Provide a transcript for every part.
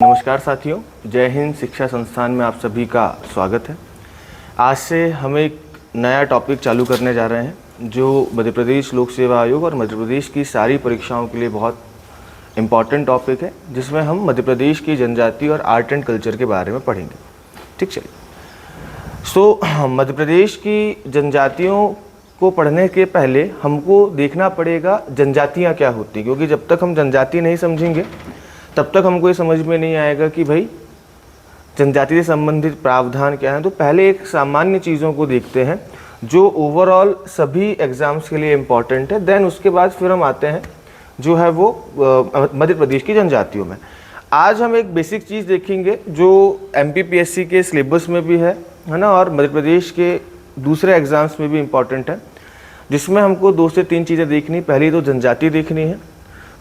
नमस्कार साथियों, जय हिंद। शिक्षा संस्थान में आप सभी का स्वागत है। आज से हम एक नया टॉपिक चालू करने जा रहे हैं जो मध्य प्रदेश लोक सेवा आयोग और मध्य प्रदेश की सारी परीक्षाओं के लिए बहुत इम्पॉर्टेंट टॉपिक है, जिसमें हम मध्य प्रदेश की जनजाति और आर्ट एंड कल्चर के बारे में पढ़ेंगे। ठीक, चलिए। मध्य प्रदेश की जनजातियों को पढ़ने के पहले हमको देखना पड़ेगा जनजातियाँ क्या होती, क्योंकि जब तक हम जनजाति नहीं समझेंगे तब तक हमको ये समझ में नहीं आएगा कि भाई जनजाति से संबंधित प्रावधान क्या है। तो पहले एक सामान्य चीज़ों को देखते हैं जो ओवरऑल सभी एग्ज़ाम्स के लिए इम्पॉर्टेंट है। देन उसके बाद फिर हम आते हैं जो है वो मध्य प्रदेश की जनजातियों में। आज हम एक बेसिक चीज़ देखेंगे जो MPPSC के सिलेबस में भी है ना, और मध्य प्रदेश के दूसरे एग्ज़ाम्स में भी इम्पॉर्टेंट है, जिसमें हमको 2 से 3 चीज़ें देखनी। पहली तो जनजाति देखनी है,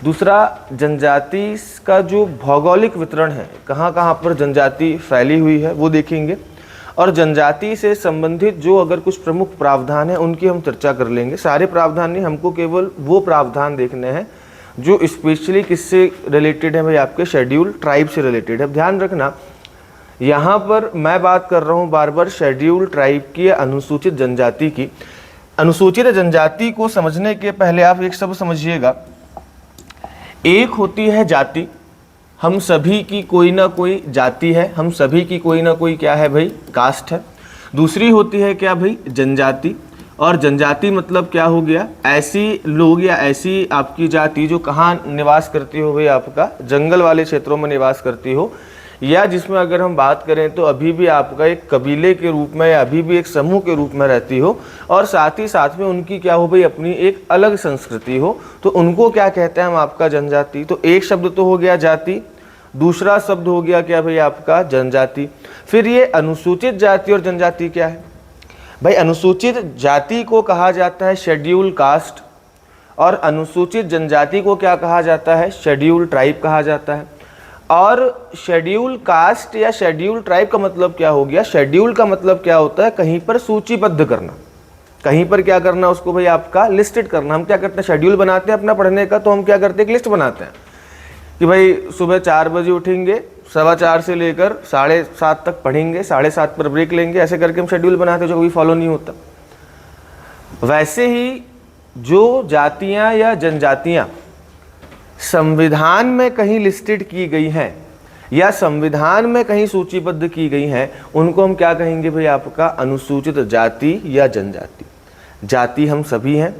दूसरा जनजाति का जो भौगोलिक वितरण है, कहाँ कहाँ पर जनजाति फैली हुई है वो देखेंगे, और जनजाति से संबंधित जो अगर कुछ प्रमुख प्रावधान है उनकी हम चर्चा कर लेंगे। सारे प्रावधान नहीं, हमको केवल वो प्रावधान देखने हैं जो स्पेशली किससे रिलेटेड है भाई, आपके शेड्यूल ट्राइब से रिलेटेड है। ध्यान रखना, यहाँ पर मैं बात कर रहा हूँ बार बार शेड्यूल ट्राइब की, अनुसूचित जनजाति की। अनुसूचित जनजाति को समझने के पहले आप एक शब्द समझिएगा। एक होती है जाति, हम सभी की कोई ना कोई जाति है, हम सभी की कोई ना कोई क्या है भाई, कास्ट है। दूसरी होती है क्या भाई, जनजाति। और जनजाति मतलब क्या हो गया, ऐसी लोग या ऐसी आपकी जाति जो कहाँ निवास करती हो भाई, आपका जंगल वाले क्षेत्रों में निवास करती हो, या जिसमें अगर हम बात करें तो अभी भी आपका एक कबीले के रूप में या अभी भी एक समूह के रूप में रहती हो, और साथ ही साथ में उनकी क्या हो भाई, अपनी एक अलग संस्कृति हो, तो उनको क्या कहते हैं हम, आपका जनजाति। तो एक शब्द तो हो गया जाति, दूसरा शब्द हो गया क्या भाई, आपका जनजाति। फिर ये अनुसूचित जाति और जनजाति क्या है भाई, अनुसूचित जाति को कहा जाता है शेड्यूल कास्ट, और अनुसूचित जनजाति को क्या कहा जाता है, शेड्यूल ट्राइब कहा जाता है। और शेड्यूल कास्ट या शेड्यूल ट्राइब का मतलब क्या हो गया, शेड्यूल का मतलब क्या होता है, कहीं पर सूचीबद्ध करना, कहीं पर क्या करना उसको भाई, आपका लिस्टेड करना। हम क्या करते हैं, शेड्यूल बनाते हैं अपना पढ़ने का, तो हम क्या करते हैं, एक लिस्ट बनाते हैं कि भाई सुबह 4 बजे उठेंगे, 4:15 से लेकर 7:30 तक पढ़ेंगे, 7:30 पर ब्रेक लेंगे, ऐसे करके हम शेड्यूल बनाते हैं, जो कभी फॉलो नहीं होता। वैसे ही जो जातियाँ या जनजातियाँ संविधान में कहीं लिस्टेड की गई हैं या संविधान में कहीं सूचीबद्ध की गई हैं, उनको हम क्या कहेंगे भाई, आपका अनुसूचित जाति या जनजाति। जाति हम सभी हैं,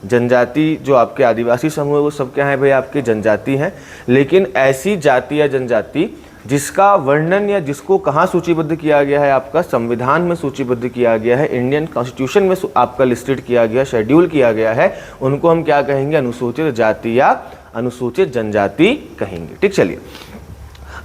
जनजाति जो आपके आदिवासी समूह है वो सब क्या है भाई, आपके जनजाति हैं। लेकिन ऐसी जाति या जनजाति जिसका वर्णन या जिसको कहाँ सूचीबद्ध किया गया है, आपका संविधान में सूचीबद्ध किया गया है, इंडियन कॉन्स्टिट्यूशन में आपका लिस्टेड किया गया, शेड्यूल किया गया है, उनको हम क्या कहेंगे, अनुसूचित जाति या अनुसूचित जनजाति कहेंगे। ठीक, चलिए।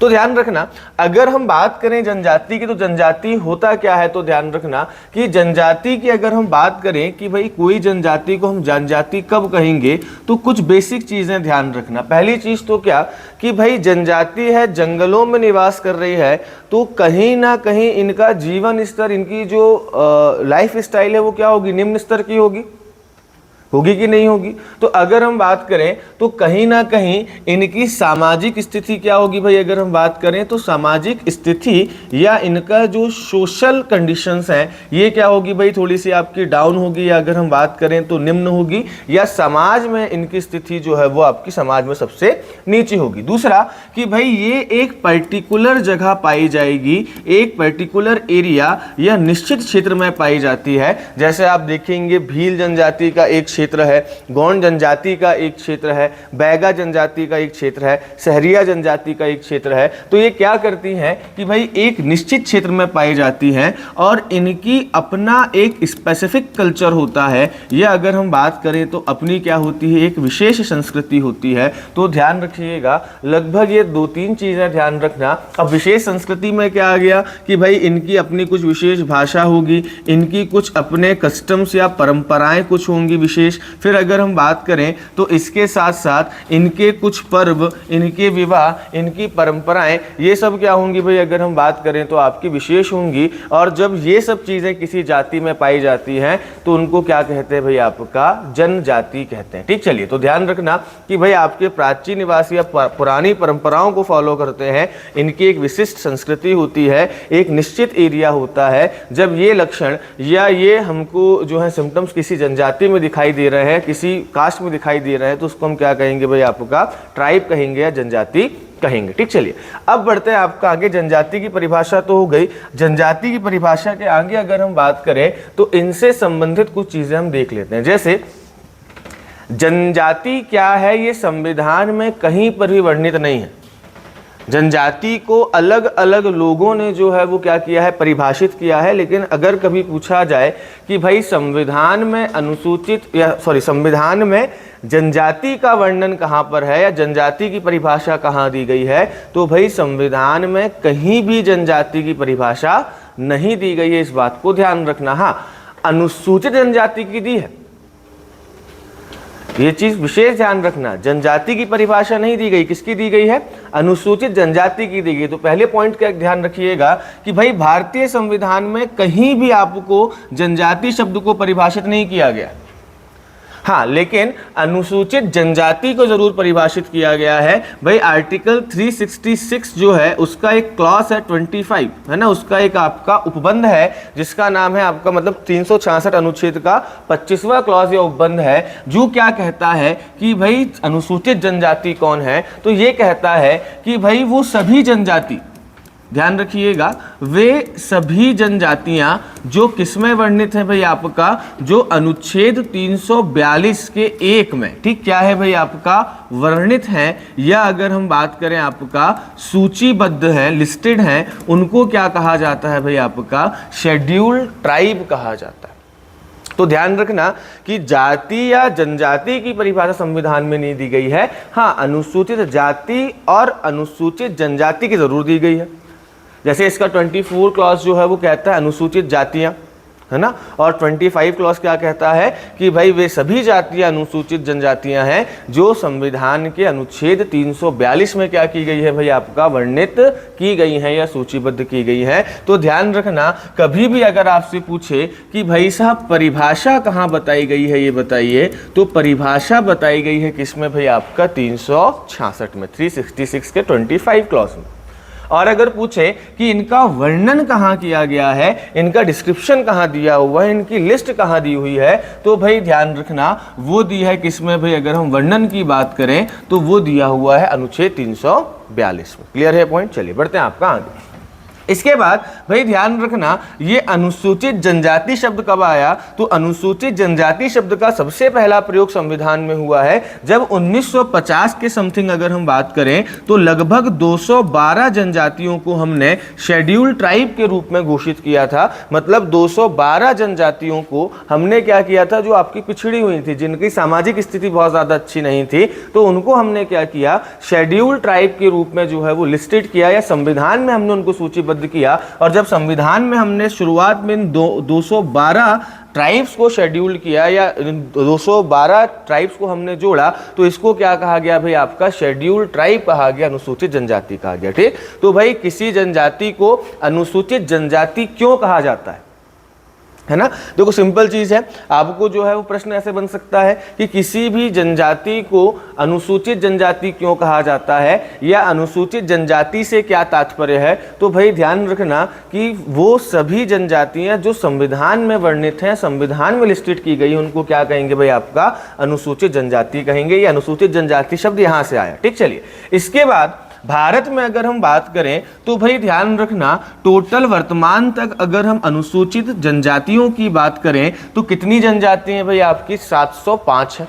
तो ध्यान रखना, अगर हम बात करें जनजाति की, तो जनजाति होता क्या है, तो ध्यान रखना कि जनजाति की अगर हम बात करें कि भाई कोई जनजाति को हम जनजाति कब कहेंगे, तो कुछ बेसिक चीजें ध्यान रखना। पहली चीज तो क्या कि भाई जनजाति है, जंगलों में निवास कर रही है, तो कहीं ना कहीं इनका जीवन स्तर, इनकी जो लाइफ स्टाइल है वो क्या होगी, निम्न स्तर की होगी कि नहीं होगी। तो अगर हम बात करें तो कहीं ना कहीं इनकी सामाजिक स्थिति क्या होगी भाई, अगर हम बात करें तो सामाजिक स्थिति या इनका जो सोशल कंडीशंस हैं ये क्या होगी भाई, थोड़ी सी आपकी डाउन होगी, या अगर हम बात करें तो निम्न होगी, या समाज में इनकी स्थिति जो है वो आपकी समाज में सबसे नीचे होगी। दूसरा कि भाई ये एक पर्टिकुलर जगह पाई जाएगी, एक पर्टिकुलर एरिया या निश्चित क्षेत्र में पाई जाती है। जैसे आप देखेंगे भील जनजाति का एक क्षेत्र है, गौंड जनजाति का एक क्षेत्र है, बैगा जनजाति का एक क्षेत्र है, सहरिया जनजाति का एक क्षेत्र है। तो ये क्या करती हैं कि भाई एक निश्चित क्षेत्र में पाई जाती हैं और इनकी अपना एक स्पेसिफिक कल्चर होता है, या अगर हम बात करें तो अपनी क्या होती है, एक विशेष संस्कृति होती है। तो ध्यान रखिएगा, लगभग ये 2-3 चीजें ध्यान रखना। अब विशेष संस्कृति में क्या आ गया कि भाई इनकी अपनी कुछ विशेष भाषा होगी, इनकी कुछ अपने कस्टम्स या परंपराएं कुछ होंगी विशेष, विशेष, फिर अगर हम बात करें तो इसके साथ साथ इनके कुछ पर्व, इनके विवाह, इनकी परंपराएं, ये सब क्या होंगी भाई, अगर हम बात करें तो आपकी विशेष होंगी। और जब ये सब चीज़ें किसी जाति में पाई जाती हैं तो उनको क्या कहते हैं भाई, आपका जनजाति कहते हैं। ठीक, चलिए, तो ध्यान रखना कि भाई आपके प्राचीन निवासी या पुरानी परंपराओं को फॉलो करते हैं, इनकी एक विशिष्ट संस्कृति होती है, एक निश्चित एरिया होता है। जब ये लक्षण या ये हमको जो है सिम्टम्स किसी जनजाति में दिखाई दे रहे हैं, किसी कास्ट में दिखाई दे रहे हैं, तो उसको हम क्या कहेंगे भाई, आपका ट्राइब कहेंगे या जनजाति कहेंगे। ठीक, चलिए अब बढ़ते हैं आपका आगे। जनजाति की परिभाषा तो हो गई। जनजाति की परिभाषा के आगे अगर हम बात करें तो इनसे संबंधित कुछ चीजें हम देख लेते हैं। जैसे जनजाति क्या है, ये संविधान में कहीं पर भी वर्णित नहीं है। जनजाति को अलग अलग लोगों ने जो है वो क्या किया है, परिभाषित किया है। लेकिन अगर कभी पूछा जाए कि भाई संविधान में संविधान में जनजाति का वर्णन कहाँ पर है या जनजाति की परिभाषा कहाँ दी गई है, तो भाई संविधान में कहीं भी जनजाति की परिभाषा नहीं दी गई है। इस बात को ध्यान रखना। हाँ, अनुसूचित जनजाति की दी है, ये चीज विशेष ध्यान रखना। जनजाति की परिभाषा नहीं दी गई, किसकी दी गई है, अनुसूचित जनजाति की दी गई। तो पहले पॉइंट का ध्यान रखिएगा कि भाई भारतीय संविधान में कहीं भी आपको जनजाति शब्द को परिभाषित नहीं किया गया। हाँ, लेकिन अनुसूचित जनजाति को जरूर परिभाषित किया गया है। भाई आर्टिकल 366 जो है उसका एक क्लॉज है 25, है ना, उसका एक आपका उपबंध है जिसका नाम है आपका मतलब 366 अनुच्छेद का 25वां क्लॉज या उपबंध है, जो क्या कहता है कि भाई अनुसूचित जनजाति कौन है, तो ये कहता है कि भाई वो सभी जनजाति, ध्यान रखिएगा, वे सभी जनजातियां जो किसमें वर्णित है भाई, आपका जो अनुच्छेद 342 के 1 में, ठीक, क्या है भाई, आपका वर्णित है, या अगर हम बात करें आपका सूचीबद्ध है, लिस्टेड है, उनको क्या कहा जाता है भाई, आपका शेड्यूल्ड ट्राइब कहा जाता है। तो ध्यान रखना कि जाति या जनजाति की परिभाषा संविधान में नहीं दी गई है। हाँ, अनुसूचित जाति और अनुसूचित जनजाति की जरूर दी गई है। जैसे इसका 24 क्लॉज जो है वो कहता है अनुसूचित जातियां, है ना, और 25 क्लॉज क्या कहता है कि भाई वे सभी जातियां अनुसूचित जनजातियां हैं जो संविधान के अनुच्छेद 342 में क्या की गई है भाई, आपका वर्णित की गई हैं या सूचीबद्ध की गई हैं। तो ध्यान रखना, कभी भी अगर आपसे पूछे कि भाई साहब परिभाषा कहाँ बताई गई है ये बताइए, तो परिभाषा बताई गई है किसमें भाई, आपका 366 में, 366 के 25 क्लॉज में। और अगर पूछे कि इनका वर्णन कहाँ किया गया है, इनका डिस्क्रिप्शन कहाँ दिया हुआ है, इनकी लिस्ट कहाँ दी हुई है, तो भाई ध्यान रखना वो दी है किसमें भाई, अगर हम वर्णन की बात करें तो वो दिया हुआ है अनुच्छेद 342 में। क्लियर है पॉइंट? चलिए बढ़ते हैं आपका आगे। इसके बाद भाई ध्यान रखना, ये अनुसूचित जनजाति शब्द कब आया, तो अनुसूचित जनजाति शब्द का सबसे पहला प्रयोग संविधान में हुआ है जब 1950 के समथिंग अगर हम बात करें तो लगभग 212 जनजातियों को हमने शेड्यूल्ड ट्राइब के रूप में घोषित किया था। मतलब 212 जनजातियों को हमने क्या किया था, जो आपकी पिछड़ी हुई थी, जिनकी सामाजिक स्थिति बहुत ज़्यादा अच्छी नहीं थी, तो उनको हमने क्या किया, शेड्यूल्ड ट्राइब के रूप में जो है वो लिस्टेड किया या संविधान में हमने उनको सूचीबद्ध किया। और जब संविधान में हमने शुरुआत में 212 ट्राइब्स को शेड्यूल किया या 212 ट्राइब्स को हमने जोड़ा, तो इसको क्या कहा गया भाई, आपका शेड्यूल्ड ट्राइब कहा गया, अनुसूचित जनजाति कहा गया। ठीक, तो भाई किसी जनजाति को अनुसूचित जनजाति क्यों कहा जाता है ना, देखो सिंपल चीज है, आपको जो है वो प्रश्न ऐसे बन सकता है कि किसी भी जनजाति को अनुसूचित जनजाति क्यों कहा जाता है या अनुसूचित जनजाति से क्या तात्पर्य है। तो भाई ध्यान रखना कि वो सभी जनजातियां जो संविधान में वर्णित हैं, संविधान में लिस्टेड की गई, उनको क्या कहेंगे भाई, आपका अनुसूचित जनजाति कहेंगे। ये अनुसूचित जनजाति शब्द यहाँ से आया। ठीक, चलिए इसके बाद भारत में अगर हम बात करें तो भाई ध्यान रखना, टोटल वर्तमान तक अगर हम अनुसूचित जनजातियों की बात करें तो कितनी जनजाति हैं भाई, आपकी 705 है।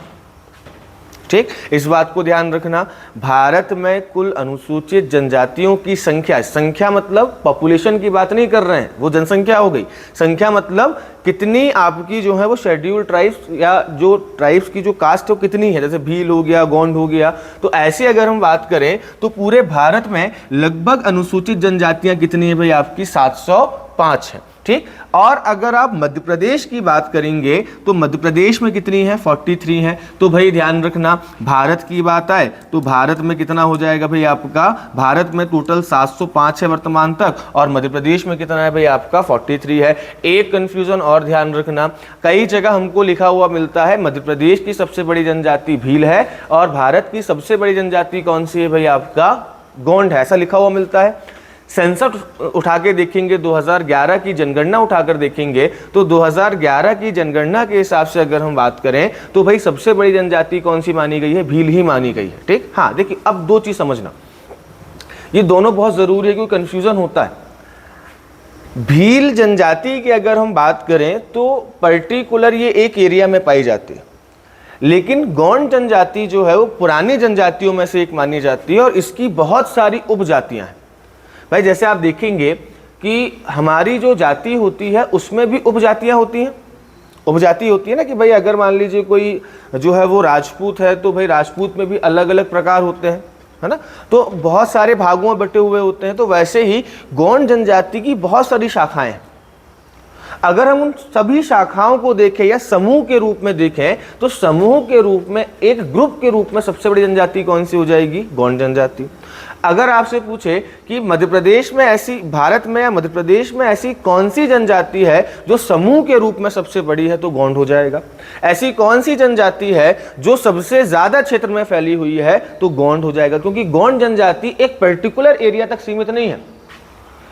ठीक, इस बात को ध्यान रखना, भारत में कुल अनुसूचित जनजातियों की संख्या मतलब पॉपुलेशन की बात नहीं कर रहे हैं, वो जनसंख्या हो गई। संख्या मतलब कितनी आपकी जो है वो शेड्यूल्ड ट्राइब्स या जो ट्राइब्स की जो कास्ट है वो कितनी है, जैसे भील हो गया, गोंड हो गया। तो ऐसे अगर हम बात करें तो पूरे भारत में लगभग अनुसूचित जनजातियां कितनी है भाई, आपकी 705 है। ठीक। और अगर आप मध्य प्रदेश की बात करेंगे तो मध्य प्रदेश में कितनी है, 43 है। तो भाई ध्यान रखना, भारत की बात आए तो भारत में कितना हो जाएगा भाई आपका, भारत में टोटल 705 है वर्तमान तक, और मध्य प्रदेश में कितना है भाई आपका 43 है। एक कंफ्यूजन और ध्यान रखना, कई जगह हमको लिखा हुआ मिलता है मध्य प्रदेश की सबसे बड़ी जनजाति भील है और भारत की सबसे बड़ी जनजाति कौन सी है भाई आपका, गोंड है, ऐसा लिखा हुआ मिलता है। सेंसस उठा के देखेंगे, 2011 की जनगणना उठाकर देखेंगे तो 2011 की जनगणना के हिसाब से अगर हम बात करें तो भाई सबसे बड़ी जनजाति कौन सी मानी गई है, भील ही मानी गई है, ठीक। हाँ देखिए, अब दो चीज समझना, ये दोनों बहुत जरूरी है क्योंकि कंफ्यूजन होता है। भील जनजाति की अगर हम बात करें तो पर्टिकुलर ये एक एरिया में पाई जाती है, लेकिन गोंड जनजाति जो है वो पुरानी जनजातियों में से एक मानी जाती है और इसकी बहुत सारी उपजातियां हैं। भाई जैसे आप देखेंगे कि हमारी जो जाति होती है उसमें भी उपजातियां होती हैं, उपजाति होती है ना, कि भाई अगर मान लीजिए कोई जो है वो राजपूत है तो भाई राजपूत में भी अलग अलग प्रकार होते हैं, है ना, तो बहुत सारे भागों में बटे हुए होते हैं। तो वैसे ही गोंड जनजाति की बहुत सारी शाखाएं हैं। अगर हम उन सभी शाखाओं को देखें या समूह के रूप में देखें तो समूह के रूप में, एक ग्रुप के रूप में सबसे बड़ी जनजाति कौन सी हो जाएगी, गोंड जनजाति। अगर आपसे पूछे कि मध्य प्रदेश में ऐसी, भारत में या मध्य प्रदेश में ऐसी कौन सी जनजाति है जो समूह के रूप में सबसे बड़ी है, तो गोंड हो जाएगा। ऐसी कौन सी जनजाति है जो सबसे ज्यादा क्षेत्र में फैली हुई है, तो गोंड हो जाएगा, क्योंकि गोंड जनजाति एक पर्टिकुलर एरिया तक सीमित नहीं है।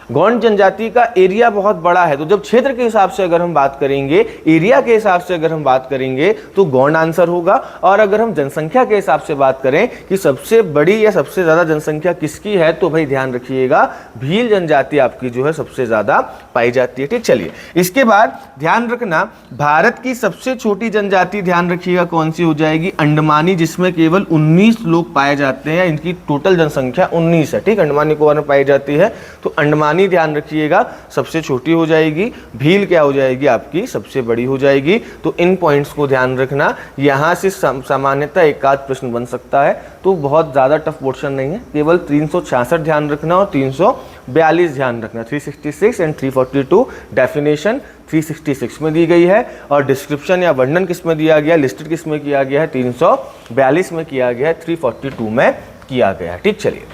गोंड जनजाति का एरिया बहुत बड़ा है। तो जब क्षेत्र के हिसाब से अगर हम बात करेंगे, एरिया के हिसाब से अगर हम बात करेंगे तो गोंड आंसर होगा। और अगर हम जनसंख्या के हिसाब से बात करें कि सबसे बड़ी या सबसे ज्यादा जनसंख्या किसकी है, तो भाई ध्यान रखिएगा भील जनजाति आपकी जो है सबसे ज्यादा पाई जाती है, ठीक। चलिए, इसके बाद ध्यान रखना, भारत की सबसे छोटी जनजाति ध्यान रखिएगा कौन सी हो जाएगी, अंडमानी, जिसमें केवल 19 लोग पाए जाते हैं। इनकी टोटल जनसंख्या 19 है, ठीक। अंडमान निकोबार में पाई जाती है, तो अंडमानी ध्यान रखिएगा सबसे छोटी हो जाएगी, भील क्या हो जाएगी आपकी सबसे बड़ी हो जाएगी। तो इन पॉइंट्स को ध्यान रखना। यहां से सामान्यतः एक आध प्रश्न बन सकता है, तो बहुत ज्यादा टफ पोर्शन नहीं है, केवल 366 ध्यान रखना और 342 ध्यान रखना। 366 एंड 342 डेफिनेशन 366 में दी गई है और डिस्क्रिप्शन या वर्णन किस में दिया गया, लिस्टेड किस में किया गया है, 342 में किया गया है, 342 में किया गया है, ठीक। चलिए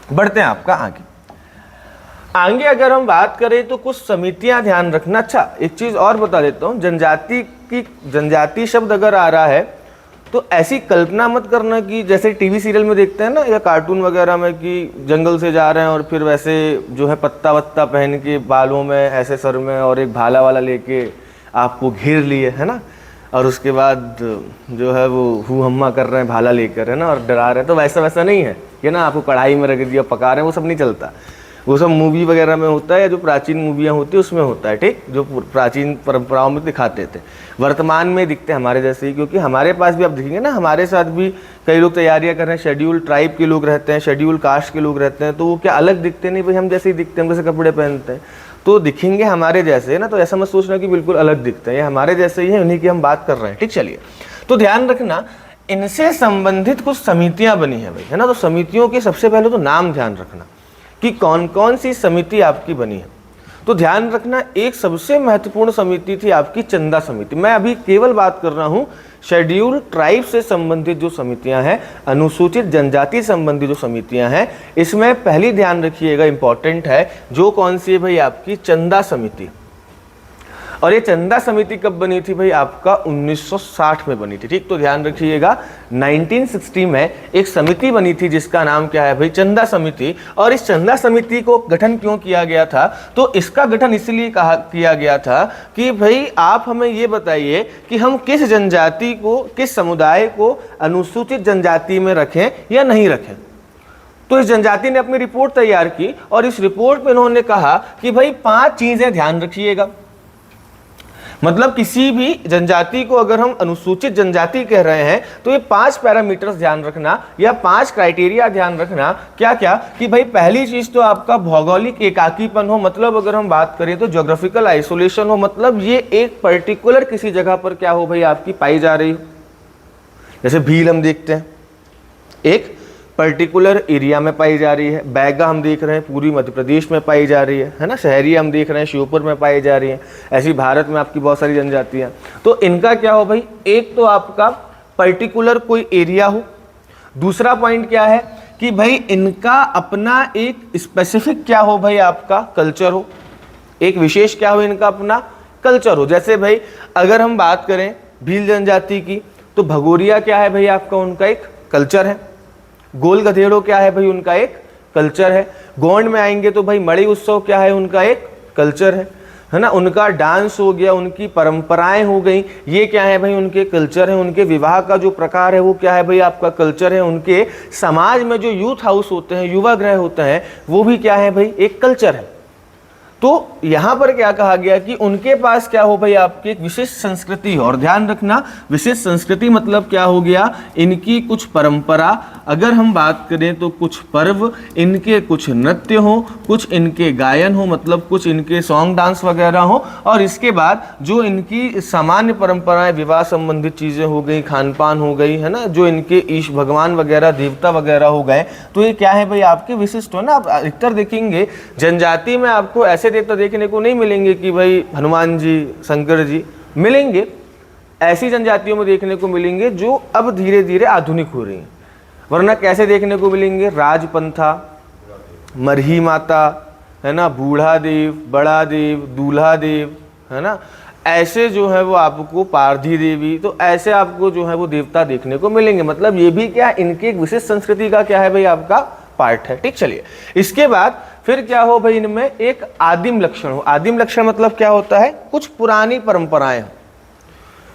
बढ़ते हैं आपका आगे अगर हम बात करें तो कुछ समितियां ध्यान रखना। अच्छा, एक चीज और बता देता हूं, जनजाति शब्द अगर आ रहा है तो ऐसी कल्पना मत करना कि जैसे टीवी सीरियल में देखते हैं ना या कार्टून वगैरह में कि जंगल से जा रहे हैं और फिर वैसे जो है पत्ता वत्ता पहन के बालों में ऐसे सर में और एक भाला वाला लेके आपको घेर लिए, है ना, और उसके बाद जो है वो हु हम्मा कर रहे हैं भाला लेकर, है ना, और डरा रहे हैं। तो वैसा नहीं है कि ना आपको कढ़ाई में रख दिया पका रहे हैं, वो सब नहीं चलता। वो सब मूवी वगैरह में होता है या जो प्राचीन मूवियाँ होती है उसमें होता है, ठीक, जो प्राचीन परंपराओं में दिखाते थे। वर्तमान में दिखते हैं हमारे जैसे ही, क्योंकि हमारे पास भी आप देखेंगे ना, हमारे साथ भी कई लोग तैयारियां कर रहे हैं, शेड्यूल ट्राइब के लोग रहते हैं, शेड्यूल कास्ट के लोग रहते हैं, तो वो क्या अलग दिखते नहीं भाई, हम जैसे ही दिखते हैं, हम जैसे कपड़े पहनते हैं तो दिखेंगे हमारे जैसे, है ना। तो ऐसा मत सोचना कि बिल्कुल अलग दिखते हैं, ये हमारे जैसे ही है, उन्हीं की हम बात कर रहे हैं, ठीक। चलिए, तो ध्यान रखना, इनसे संबंधित कुछ समितियां बनी है भाई, है ना। तो समितियों के सबसे पहले तो नाम ध्यान रखना कि कौन कौन सी समिति आपकी बनी है। तो ध्यान रखना, एक सबसे महत्वपूर्ण समिति थी आपकी चंदा समिति। मैं अभी केवल बात कर रहा हूं शेड्यूल ट्राइब से संबंधित जो समितियां हैं, अनुसूचित जनजाति संबंधी जो समितियां हैं, इसमें पहली ध्यान रखिएगा, इंपॉर्टेंट है, जो कौन सी है भाई आपकी चंदा समिति। और ये चंदा समिति कब बनी थी भाई आपका 1960 में बनी थी, ठीक। तो ध्यान रखिएगा 1960 में एक समिति बनी थी जिसका नाम क्या है भाई चंदा समिति। और इस चंदा समिति को गठन क्यों किया गया था, तो इसका गठन इसलिए किया गया था कि भाई आप हमें ये बताइए कि हम किस जनजाति को, किस समुदाय को अनुसूचित जनजाति में रखें या नहीं रखें। तो इस जनजाति ने अपनी रिपोर्ट तैयार की और इस रिपोर्ट में इन्होंने कहा कि भाई 5 चीजें ध्यान रखिएगा। मतलब किसी भी जनजाति को अगर हम अनुसूचित जनजाति कह रहे हैं तो ये 5 पैरामीटर्स ध्यान रखना या 5 क्राइटेरिया ध्यान रखना। क्या क्या कि भाई पहली चीज तो आपका भौगोलिक एकाकीपन हो, मतलब अगर हम बात करें तो ज्योग्राफिकल आइसोलेशन हो, मतलब ये एक पर्टिकुलर किसी जगह पर क्या हो भाई आपकी पाई जा रही हो। जैसे भील हम देखते हैं, एक पर्टिकुलर एरिया में पाई जा रही है। बैगा हम देख रहे हैं पूरी मध्य प्रदेश में पाई जा रही है ना। शहरी हम देख रहे हैं श्योपुर में पाई जा रही है। ऐसी भारत में आपकी बहुत सारी जनजातियाँ। तो इनका क्या हो भाई, एक तो आपका पर्टिकुलर कोई एरिया हो, दूसरा पॉइंट क्या है कि भाई इनका अपना एक स्पेसिफिक क्या हो भाई, आपका कल्चर हो, एक विशेष क्या हो इनका अपना कल्चर हो। जैसे भाई अगर हम बात करें भील जनजाति की, तो भगोरिया क्या है भाई आपका, उनका एक कल्चर है। गोल गधेड़ो क्या है भाई, उनका एक कल्चर है। गोंड में आएंगे तो भाई मड़ई उत्सव क्या है, उनका एक कल्चर है ना। उनका डांस हो गया, उनकी परंपराएं हो गई, ये क्या है भाई, उनके कल्चर है। उनके विवाह का जो प्रकार है वो क्या है भाई, आपका कल्चर है। उनके समाज में जो यूथ हाउस होते हैं, युवा गृह होते हैं, वो भी क्या है भाई, एक कल्चर है। तो यहां पर क्या कहा गया कि उनके पास क्या हो भाई, आपकी एक विशेष संस्कृति है। और ध्यान रखना, विशेष संस्कृति मतलब क्या हो गया, इनकी कुछ परंपरा, अगर हम बात करें तो कुछ पर्व, इनके कुछ नृत्य हो, कुछ इनके गायन हो, मतलब कुछ इनके सॉन्ग डांस वगैरह हो। और इसके बाद जो इनकी सामान्य परंपराएं, विवाह संबंधित चीजें हो गई, खान पान हो गई, है ना, जो इनके ईश भगवान वगैरह, देवता वगैरह हो गए, तो ये क्या है भाई, आपके विशिष्ट हो ना। आप अधिकतर देखेंगे जनजाति में आपको ऐसे देवता देखने को नहीं मिलेंगे कि भाई हनुमान जी, शंकर जी मिलेंगे। ऐसी जनजातियों में देखने को मिलेंगे जो अब धीरे धीरे आधुनिक हो रही हैं। वरना कैसे देखने को मिलेंगे, राजपंथा, मरही माता, है ना, बूढ़ा देव, बड़ा देव, दूल्हा देव, है ना, ऐसे जो है वो आपको पारधी देवी, तो ऐसे आपको जो है वो देवता देखने को मिलेंगे। मतलब ये भी क्या, इनकी एक विशेष संस्कृति का क्या है भाई, आपका पार्ट है। ठीक, चलिए इसके बाद फिर क्या हो भाई, इनमें एक आदिम लक्षण हो। आदिम लक्षण मतलब क्या होता है, कुछ पुरानी परंपराएं हो,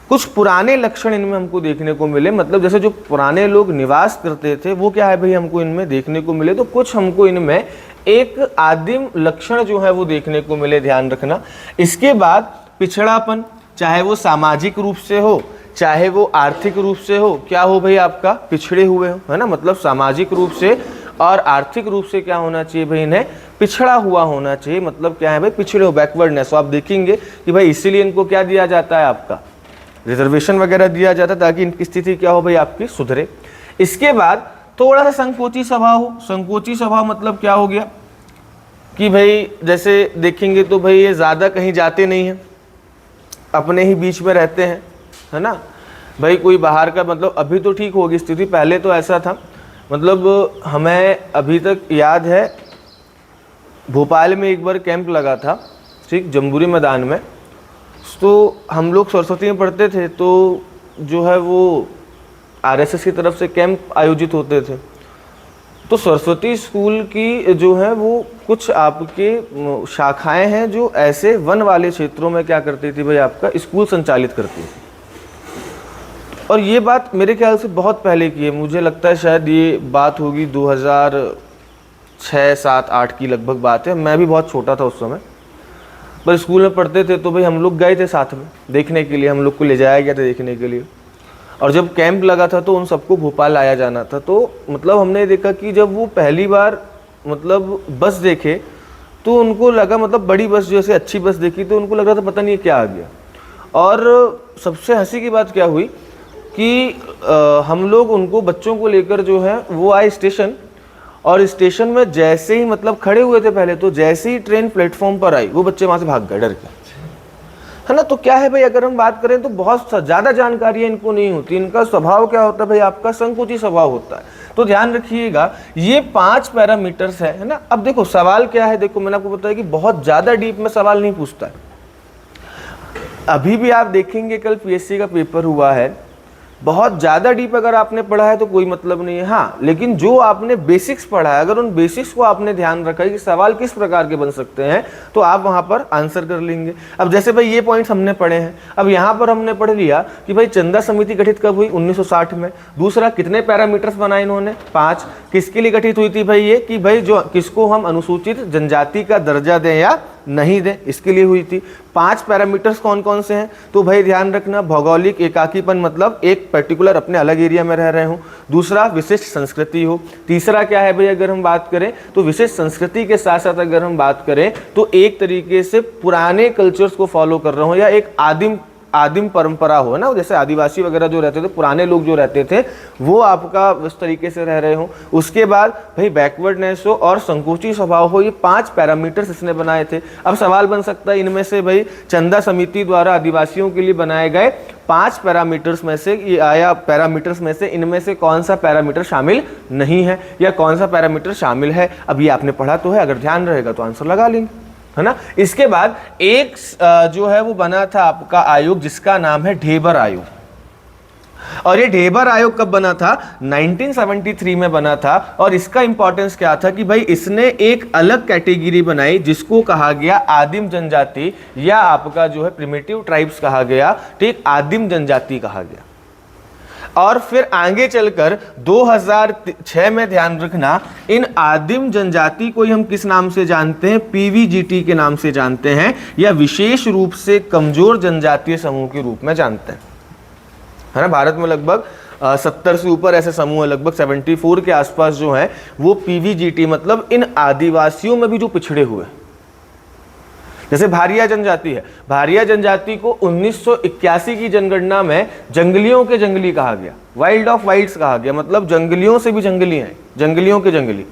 कुछ पुराने लक्षण इनमें हमको देखने को मिले। मतलब जैसे जो पुराने लोग निवास करते थे वो क्या है भाई, हमको इनमें देखने को मिले। तो कुछ हमको इनमें एक आदिम लक्षण जो है वो देखने को मिले, ध्यान रखना। इसके बाद पिछड़ापन, चाहे वो सामाजिक रूप से हो, चाहे वो आर्थिक रूप से हो, क्या हो भाई, आपका पिछड़े हुए हो, है ना। मतलब सामाजिक रूप से और आर्थिक रूप से क्या होना चाहिए भाई, इन्हें पिछड़ा हुआ होना चाहिए। मतलब क्या है भाई, पिछड़े हो, बैकवर्डनेस। तो आप देखेंगे कि भाई इसीलिए इनको क्या दिया जाता है, आपका रिजर्वेशन वगैरह दिया जाता है, ताकि इनकी स्थिति क्या हो भाई, आपकी सुधरे। इसके बाद थोड़ा सा संकोची स्वभाव हो। संकोची स्वभाव मतलब क्या हो गया कि भाई जैसे देखेंगे तो भाई ये ज़्यादा कहीं जाते नहीं हैं, अपने ही बीच में रहते हैं, है ना भाई। कोई बाहर का, मतलब अभी तो ठीक होगी स्थिति, पहले तो ऐसा था। मतलब हमें अभी तक याद है, भोपाल में एक बार कैंप लगा था, ठीक, जम्बूरी मैदान में। तो हम लोग सरस्वती में पढ़ते थे, तो जो है वो आरएसएस की तरफ से कैंप आयोजित होते थे। तो सरस्वती स्कूल की जो है वो कुछ आपके शाखाएं हैं जो ऐसे वन वाले क्षेत्रों में क्या करती थी भाई, आपका स्कूल संचालित करती थी। और ये बात मेरे ख्याल से बहुत पहले की है, मुझे लगता है शायद ये बात होगी 2006, 7, 8 की लगभग बात है। मैं भी बहुत छोटा था उस समय, पर स्कूल में पढ़ते थे। तो भाई हम लोग गए थे साथ में देखने के लिए, हम लोग को ले जाया गया था देखने के लिए। और जब कैंप लगा था तो उन सबको भोपाल आया जाना था। तो मतलब हमने देखा कि जब वो पहली बार मतलब बस देखे तो उनको लगा, मतलब बड़ी बस जैसे अच्छी बस देखी तो उनको लग रहा था पता नहीं क्या आ गया। और सबसे हंसी की बात क्या हुई कि हम लोग उनको, बच्चों को लेकर जो है वो आए स्टेशन। और स्टेशन में जैसे ही मतलब खड़े हुए थे पहले, तो जैसे ही ट्रेन प्लेटफॉर्म पर आई वो बच्चे वहाँ से भाग गए डर के, है ना। तो क्या है भाई, अगर हम बात करें तो बहुत ज़्यादा जानकारियाँ इनको नहीं होती। इनका स्वभाव क्या होता है भाई, आपका संकुची स्वभाव होता है। तो ध्यान रखिएगा, ये 5 पैरामीटर्स है ना। अब देखो सवाल क्या है, देखो मैंने आपको बताया कि बहुत ज़्यादा डीप में सवाल नहीं पूछता है। अभी भी आप देखेंगे, कल पीएससी का पेपर हुआ है, बहुत ज़्यादा डीप अगर आपने पढ़ा है तो कोई मतलब नहीं है। हाँ, लेकिन जो आपने बेसिक्स पढ़ा है, अगर उन बेसिक्स को आपने ध्यान रखा है कि सवाल किस प्रकार के बन सकते हैं, तो आप वहाँ पर आंसर कर लेंगे। अब जैसे भाई ये पॉइंट्स हमने पढ़े हैं, अब यहाँ पर हमने पढ़ लिया कि भाई चंदा समिति गठित कब हुई, 1960 में। दूसरा, कितने पैरामीटर्स बनाए इन्होंने, 5। किसके लिए गठित हुई थी भाई ये, कि भाई जो किसको हम अनुसूचित जनजाति का दर्जा दें या नहीं दें, इसके लिए हुई थी। 5 पैरामीटर्स कौन कौन से हैं, तो भाई ध्यान रखना, भौगोलिक एकाकीपन, मतलब एक पर्टिकुलर अपने अलग एरिया में रह रहे हो। दूसरा, विशिष्ट संस्कृति हो। तीसरा क्या है भाई, अगर हम बात करें तो विशिष्ट संस्कृति के साथ साथ अगर हम बात करें तो एक तरीके से पुराने कल्चर्स को फॉलो कर रहे हो या एक आदिम आदिम परंपरा हो ना, जैसे आदिवासी वगैरह जो रहते थे, पुराने लोग जो रहते थे, वो आपका उस तरीके से रह रहे हो। उसके बाद भाई बैकवर्डनेस हो और संकुची स्वभाव हो, ये 5 पैरामीटर्स इसने बनाए थे। अब सवाल बन सकता है इनमें से भाई चंदा समिति द्वारा आदिवासियों के लिए बनाए गए 5 पैरामीटर्स में से इनमें से कौन सा पैरामीटर शामिल नहीं है या कौन सा पैरामीटर शामिल है। अब ये आपने पढ़ा तो है, अगर ध्यान रहेगा तो आंसर लगा लेंगे, है ना। इसके बाद एक जो है वो बना था आपका आयोग जिसका नाम है ढेबर आयोग, और ये ढेबर आयोग कब बना था? 1973 में बना था। और इसका इंपॉर्टेंस क्या था कि भाई इसने एक अलग कैटेगरी बनाई जिसको कहा गया आदिम जनजाति, या आपका जो है प्रिमिटिव ट्राइब्स कहा गया, ठीक, आदिम जनजाति कहा गया। और फिर आगे चलकर 2006 में ध्यान रखना, इन आदिम जनजाति को हम किस नाम से जानते हैं? पीवीजीटी के नाम से जानते हैं, या विशेष रूप से कमजोर जनजातीय समूह के रूप में जानते हैं, है ना। भारत में लगभग 70 से ऊपर ऐसे समूह है, लगभग 74 के आसपास जो है वो पीवीजीटी, मतलब इन आदिवासियों में भी जो पिछड़े हुए। जैसे भारिया जनजाति है, भारिया जनजाति को 1981 की जनगणना में जंगलियों के जंगली कहा गया, वाइल्ड ऑफ वाइल्ड्स कहा गया, मतलब जंगलियों से भी जंगली हैं, जंगलियों के जंगली,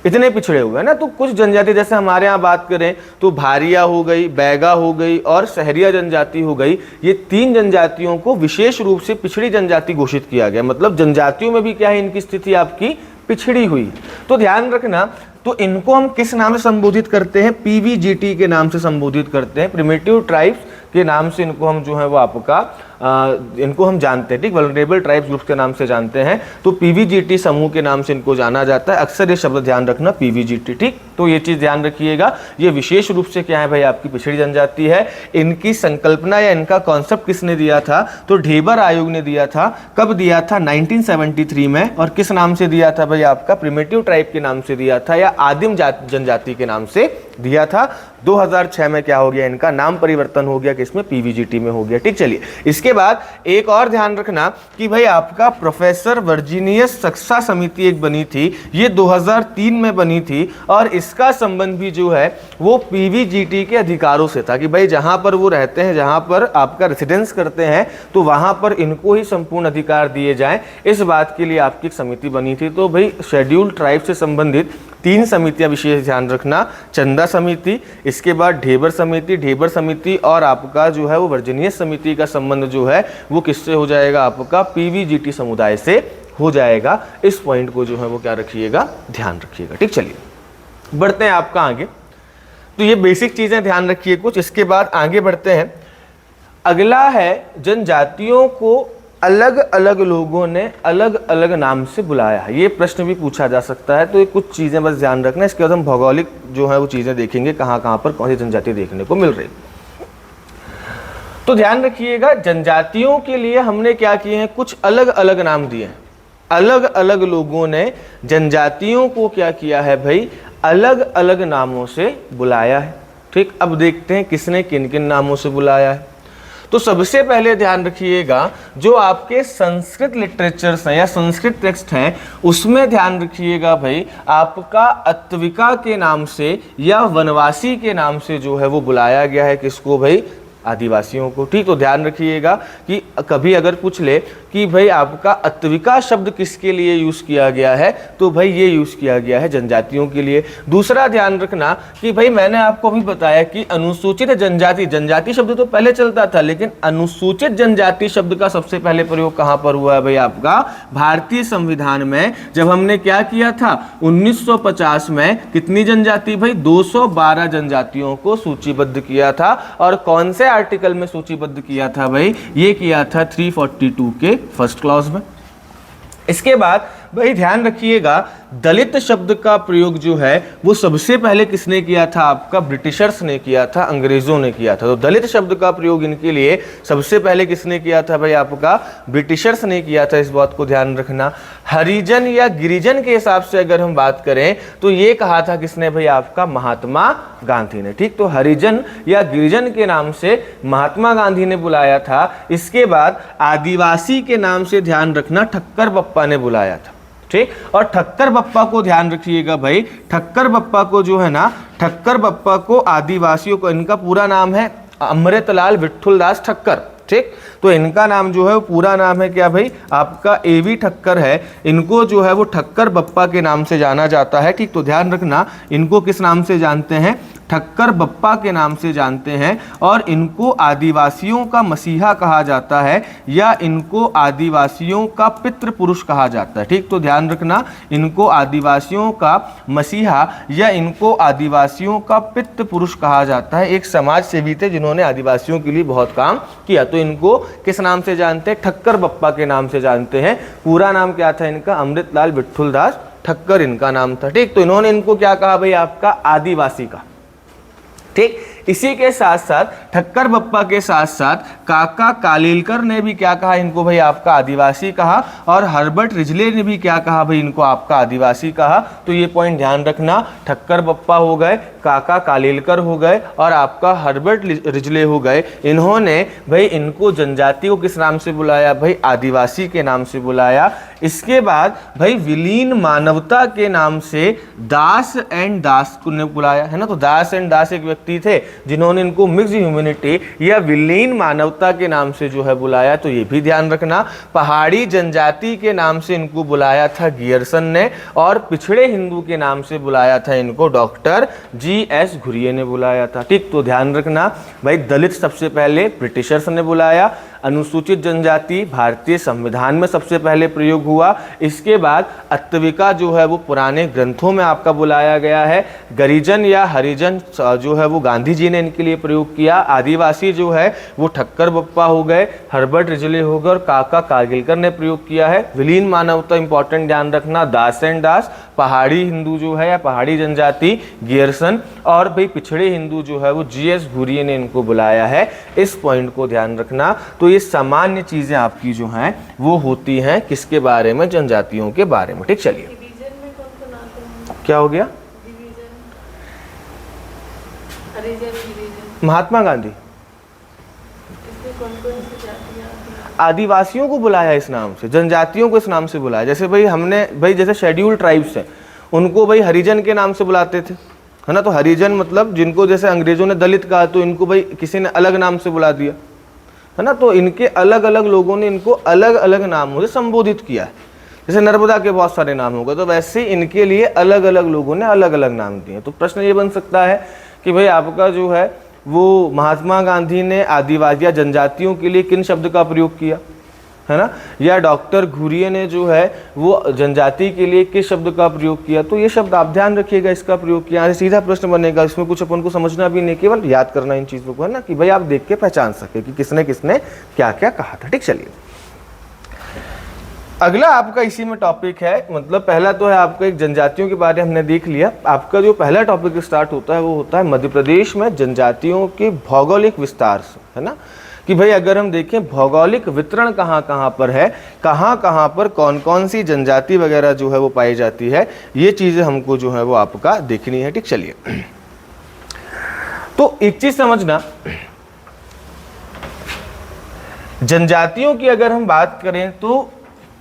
इतने पिछड़े हुए हैं ना। तो कुछ जनजाति जैसे हमारे यहाँ बात करें तो भारिया हो गई, बैगा हो गई और सहरिया जनजाति हो गई, ये 3 जनजातियों को विशेष रूप से पिछड़ी जनजाति घोषित किया गया, मतलब जनजातियों में भी क्या है, इनकी स्थिति आपकी पिछड़ी हुई। तो ध्यान रखना, तो इनको हम किस नाम से संबोधित करते हैं? पीवीजीटी के नाम से संबोधित करते हैं, प्रिमिटिव ट्राइब्स के नाम से इनको हम जो है वो आपका इनको हम जानते हैं, ठीक, वल्नरेबल ट्राइब्स ग्रुप्स के नाम से जानते हैं। तो पीवीजीटी समूह के नाम से इनको जाना जाता है, अक्सर ये शब्द ध्यान रखना, पीवीजीटी, ठीक। तो ये चीज ध्यान रखिएगा, ये विशेष रूप से क्या है भाई, आपकी पिछड़ी जनजाति है। इनकी संकल्पना या इनका कॉन्सेप्ट किसने दिया था? तो ढेबर आयोग ने दिया था। कब दिया था? 1973 में। और किस नाम से दिया था भाई? आपका प्रिमिटिव ट्राइब के नाम से दिया था, या आदिम जनजाति के नाम से दिया था। 2006 में क्या हो गया, इनका नाम परिवर्तन हो गया, किसमें? पीवीजीटी में हो गया, ठीक। चलिए, इसके बाद एक और ध्यान रखना कि भाई आपका प्रोफेसर वर्जीनियस सक्सा समिति एक बनी थी, ये 2003 में बनी थी, और इसका संबंध भी जो है वो पीवीजीटी के अधिकारों से था, कि भाई जहां पर वो रहते हैं, जहां पर आपका रेसिडेंस करते हैं, तो वहां पर इनको ही संपूर्ण अधिकार दिए जाएं, इस बात के लिए आपकी एक समिति बनी थी। तो भाई शेड्यूल्ड ट्राइब से संबंधित 3 समितियां विशेष ध्यान रखना, चंदा समिति, इसके बाद ढेबर समिति और आपका जो है वो वर्जीनियस समिति का संबंध जो है वो किससे हो जाएगा? आपका पीवीजीटी समुदाय से हो जाएगा। इस पॉइंट को जो है वो क्या रखिएगा, ध्यान रखिएगा, ठीक। चलिए बढ़ते हैं आपका आगे। तो ये बेसिक चीजें ध्यान रखिए कुछ, इसके बाद आगे बढ़ते हैं। अगला है जनजातियों को अलग अलग लोगों ने अलग अलग नाम से बुलाया है। ये प्रश्न भी पूछा जा सकता है, तो ये कुछ चीज़ें बस ध्यान रखना। इसके बाद हम भौगोलिक जो है वो चीज़ें देखेंगे, कहाँ कहाँ पर कौन सी जनजाति देखने को मिल रही। तो ध्यान रखिएगा, जनजातियों के लिए हमने क्या किए हैं, कुछ अलग अलग नाम दिए हैं। अलग अलग लोगों ने जनजातियों को क्या किया है भाई, अलग अलग नामों से बुलाया है, ठीक। अब देखते हैं किसने किन किन नामों से बुलाया है। तो सबसे पहले ध्यान रखिएगा, जो आपके संस्कृत लिटरेचर्स हैं या संस्कृत टेक्स्ट हैं, उसमें ध्यान रखिएगा भाई आपका अत्विका के नाम से या वनवासी के नाम से जो है वो बुलाया गया है, किसको भाई? आदिवासियों को, ठीक। तो ध्यान रखिएगा कि कभी अगर पूछ ले कि भाई आपका अत्विका शब्द किसके लिए यूज किया गया है, तो भाई ये यूज किया गया है जनजातियों के लिए। दूसरा ध्यान रखना कि भाई मैंने आपको भी बताया कि अनुसूचित जनजाति, जनजाति शब्द तो पहले चलता था, लेकिन अनुसूचित जनजाति शब्द का सबसे पहले प्रयोग कहां पर हुआ है भाई? आपका भारतीय संविधान में। जब हमने क्या किया था 1950 में, कितनी जनजाति भाई? 212 जनजातियों को सूचीबद्ध किया था। और कौन से आर्टिकल में सूचीबद्ध किया था भाई? ये किया था 342 के फर्स्ट क्लॉज में। इसके बाद भाई ध्यान रखिएगा, दलित शब्द का प्रयोग जो है वो सबसे पहले किसने किया था? आपका ब्रिटिशर्स ने किया था, अंग्रेजों ने किया था। तो दलित शब्द का प्रयोग इनके लिए सबसे पहले किसने किया था भाई? आपका ब्रिटिशर्स ने किया था, इस बात को ध्यान रखना। हरिजन या गिरिजन के हिसाब से अगर हम बात करें तो ये कहा था किसने भाई? आपका महात्मा गांधी ने, ठीक। तो हरिजन या गिरिजन के नाम से महात्मा गांधी ने बुलाया था। इसके बाद आदिवासी के नाम से ध्यान रखना, ठक्कर बप्पा ने बुलाया था, ठीक। और ठक्कर बप्पा को ध्यान रखिएगा भाई, ठक्कर बप्पा को जो है ना, ठक्कर बप्पा को आदिवासियों को, इनका पूरा नाम है अमृतलाल विठुलदास ठक्कर। ठीक, तो इनका नाम जो है वो पूरा नाम है क्या भाई, आपका एवी ठक्कर है। इनको जो है वो ठक्कर बप्पा के नाम से जाना जाता है। ठीक, तो ध्यान रखना इनको किस नाम से जानते हैं, ठक्कर बप्पा के नाम से जानते हैं। और इनको आदिवासियों का मसीहा कहा जाता है या इनको आदिवासियों का पितृ पुरुष कहा जाता है। ठीक, तो ध्यान रखना इनको आदिवासियों का मसीहा या इनको आदिवासियों का पितृ पुरुष कहा जाता है। एक समाज सेवी थे जिन्होंने आदिवासियों के लिए बहुत काम किया। तो इनको किस नाम से जानते हैं, ठक्कर बप्पा के नाम से जानते हैं। पूरा नाम क्या था इनका, अमृतलाल विठुलदास ठक्कर इनका नाम था। ठीक, तो इन्होंने इनको क्या कहा भाई, आपका आदिवासी का। ठीक, इसी के साथ साथ ठक्कर बप्पा के साथ साथ काका कालेलकर ने भी क्या कहा इनको भाई, आपका आदिवासी कहा। और हर्बर्ट रिजले ने भी क्या कहा भाई, इनको आपका आदिवासी कहा। तो ये पॉइंट ध्यान रखना, ठक्कर बप्पा हो गए, काका कालेलकर हो गए और आपका हर्बर्ट रिजले हो गए। इन्होंने भाई इनको जनजाति को किस नाम से बुलाया भाई, आदिवासी के नाम से बुलाया। इसके बाद भाई विलीन मानवता के नाम से दास एंड दास को ने बुलाया, है ना। तो दास एंड दास एक व्यक्ति थे जिन्होंने इनको मिक्स ह्यूमैनिटी या विलीन मानवता के नाम से जो है बुलाया। तो ये भी ध्यान रखना। पहाड़ी जनजाति के नाम से इनको बुलाया था गियर्सन ने और पिछड़े हिंदू के नाम से बुलाया था इनको डॉक्टर G.S. घुरिये ने बुलाया था। ठीक, तो ध्यान रखना भाई दलित सबसे पहले ब्रिटिशर्स ने बुलाया। अनुसूचित जनजाति भारतीय संविधान में सबसे पहले प्रयोग हुआ। इसके बाद अत्विका जो है वो पुराने ग्रंथों में आपका बुलाया गया है। गरिजन या हरिजन जो है वो गांधी जी ने इनके लिए प्रयोग किया। आदिवासी जो है वो ठक्कर बप्पा हो गए, हर्बर्ट रिजले हो गए और काका कालेलकर ने प्रयोग किया है। विलीन मानवता इंपॉर्टेंट ध्यान रखना, दास एंड दास। पहाड़ी हिंदू जो है या पहाड़ी जनजाति गियर्सन और भाई पिछड़े हिंदू जो है वो G.S. घुरिये ने इनको बुलाया है। इस पॉइंट को ध्यान रखना। तो ये सामान्य चीजें आपकी जो हैं वो होती हैं किसके बारे में, जनजातियों के बारे में। ठीक, चलिए क्या हो गया, महात्मा गांधी आदिवासियों को बुलाया इस नाम से, जनजातियों को इस नाम से बुलाया। जैसे भाई हमने भाई जैसे शेड्यूल ट्राइब्स हैं उनको भाई हरिजन के नाम से बुलाते थे, है ना। तो हरिजन मतलब जिनको जैसे अंग्रेजों ने दलित कहा तो इनको भाई किसी ने अलग नाम से बुला दिया, है ना। तो इनके अलग अलग लोगों ने इनको अलग अलग नामों से संबोधित किया है। जैसे नर्मदा के बहुत सारे नाम हो गए तो वैसे इनके लिए अलग अलग लोगों ने अलग अलग नाम दिए। तो प्रश्न ये बन सकता है कि भाई आपका जो है वो महात्मा गांधी ने आदिवासी या जनजातियों के लिए किन शब्द का प्रयोग किया, है ना, या डॉक्टर घुरिये ने जो है वो जनजाति के लिए किस शब्द का प्रयोग किया। तो ये शब्द आप ध्यान रखिएगा, इसका प्रयोग किया। सीधा प्रश्न बनेगा, इसमें कुछ अपन को समझना भी नहीं, केवल याद करना इन चीज़ों को, है ना, कि भाई आप देख के पहचान सके कि किसने किसने क्या क्या कहा था। ठीक, चलिए अगला आपका इसी में टॉपिक है। मतलब पहला तो है आपका एक जनजातियों के बारे में हमने देख लिया। आपका जो पहला टॉपिक स्टार्ट होता है वो होता है मध्य प्रदेश में जनजातियों के भौगोलिक विस्तार से, है ना, कि भाई अगर हम देखें भौगोलिक वितरण कहाँ कहाँ पर है, कहाँ कहाँ पर कौन कौन सी जनजाति वगैरह जो है वो पाई जाती है, ये चीज़ें हमको जो है वो आपका देखनी है। ठीक, चलिए तो एक चीज़ समझना, जनजातियों की अगर हम बात करें तो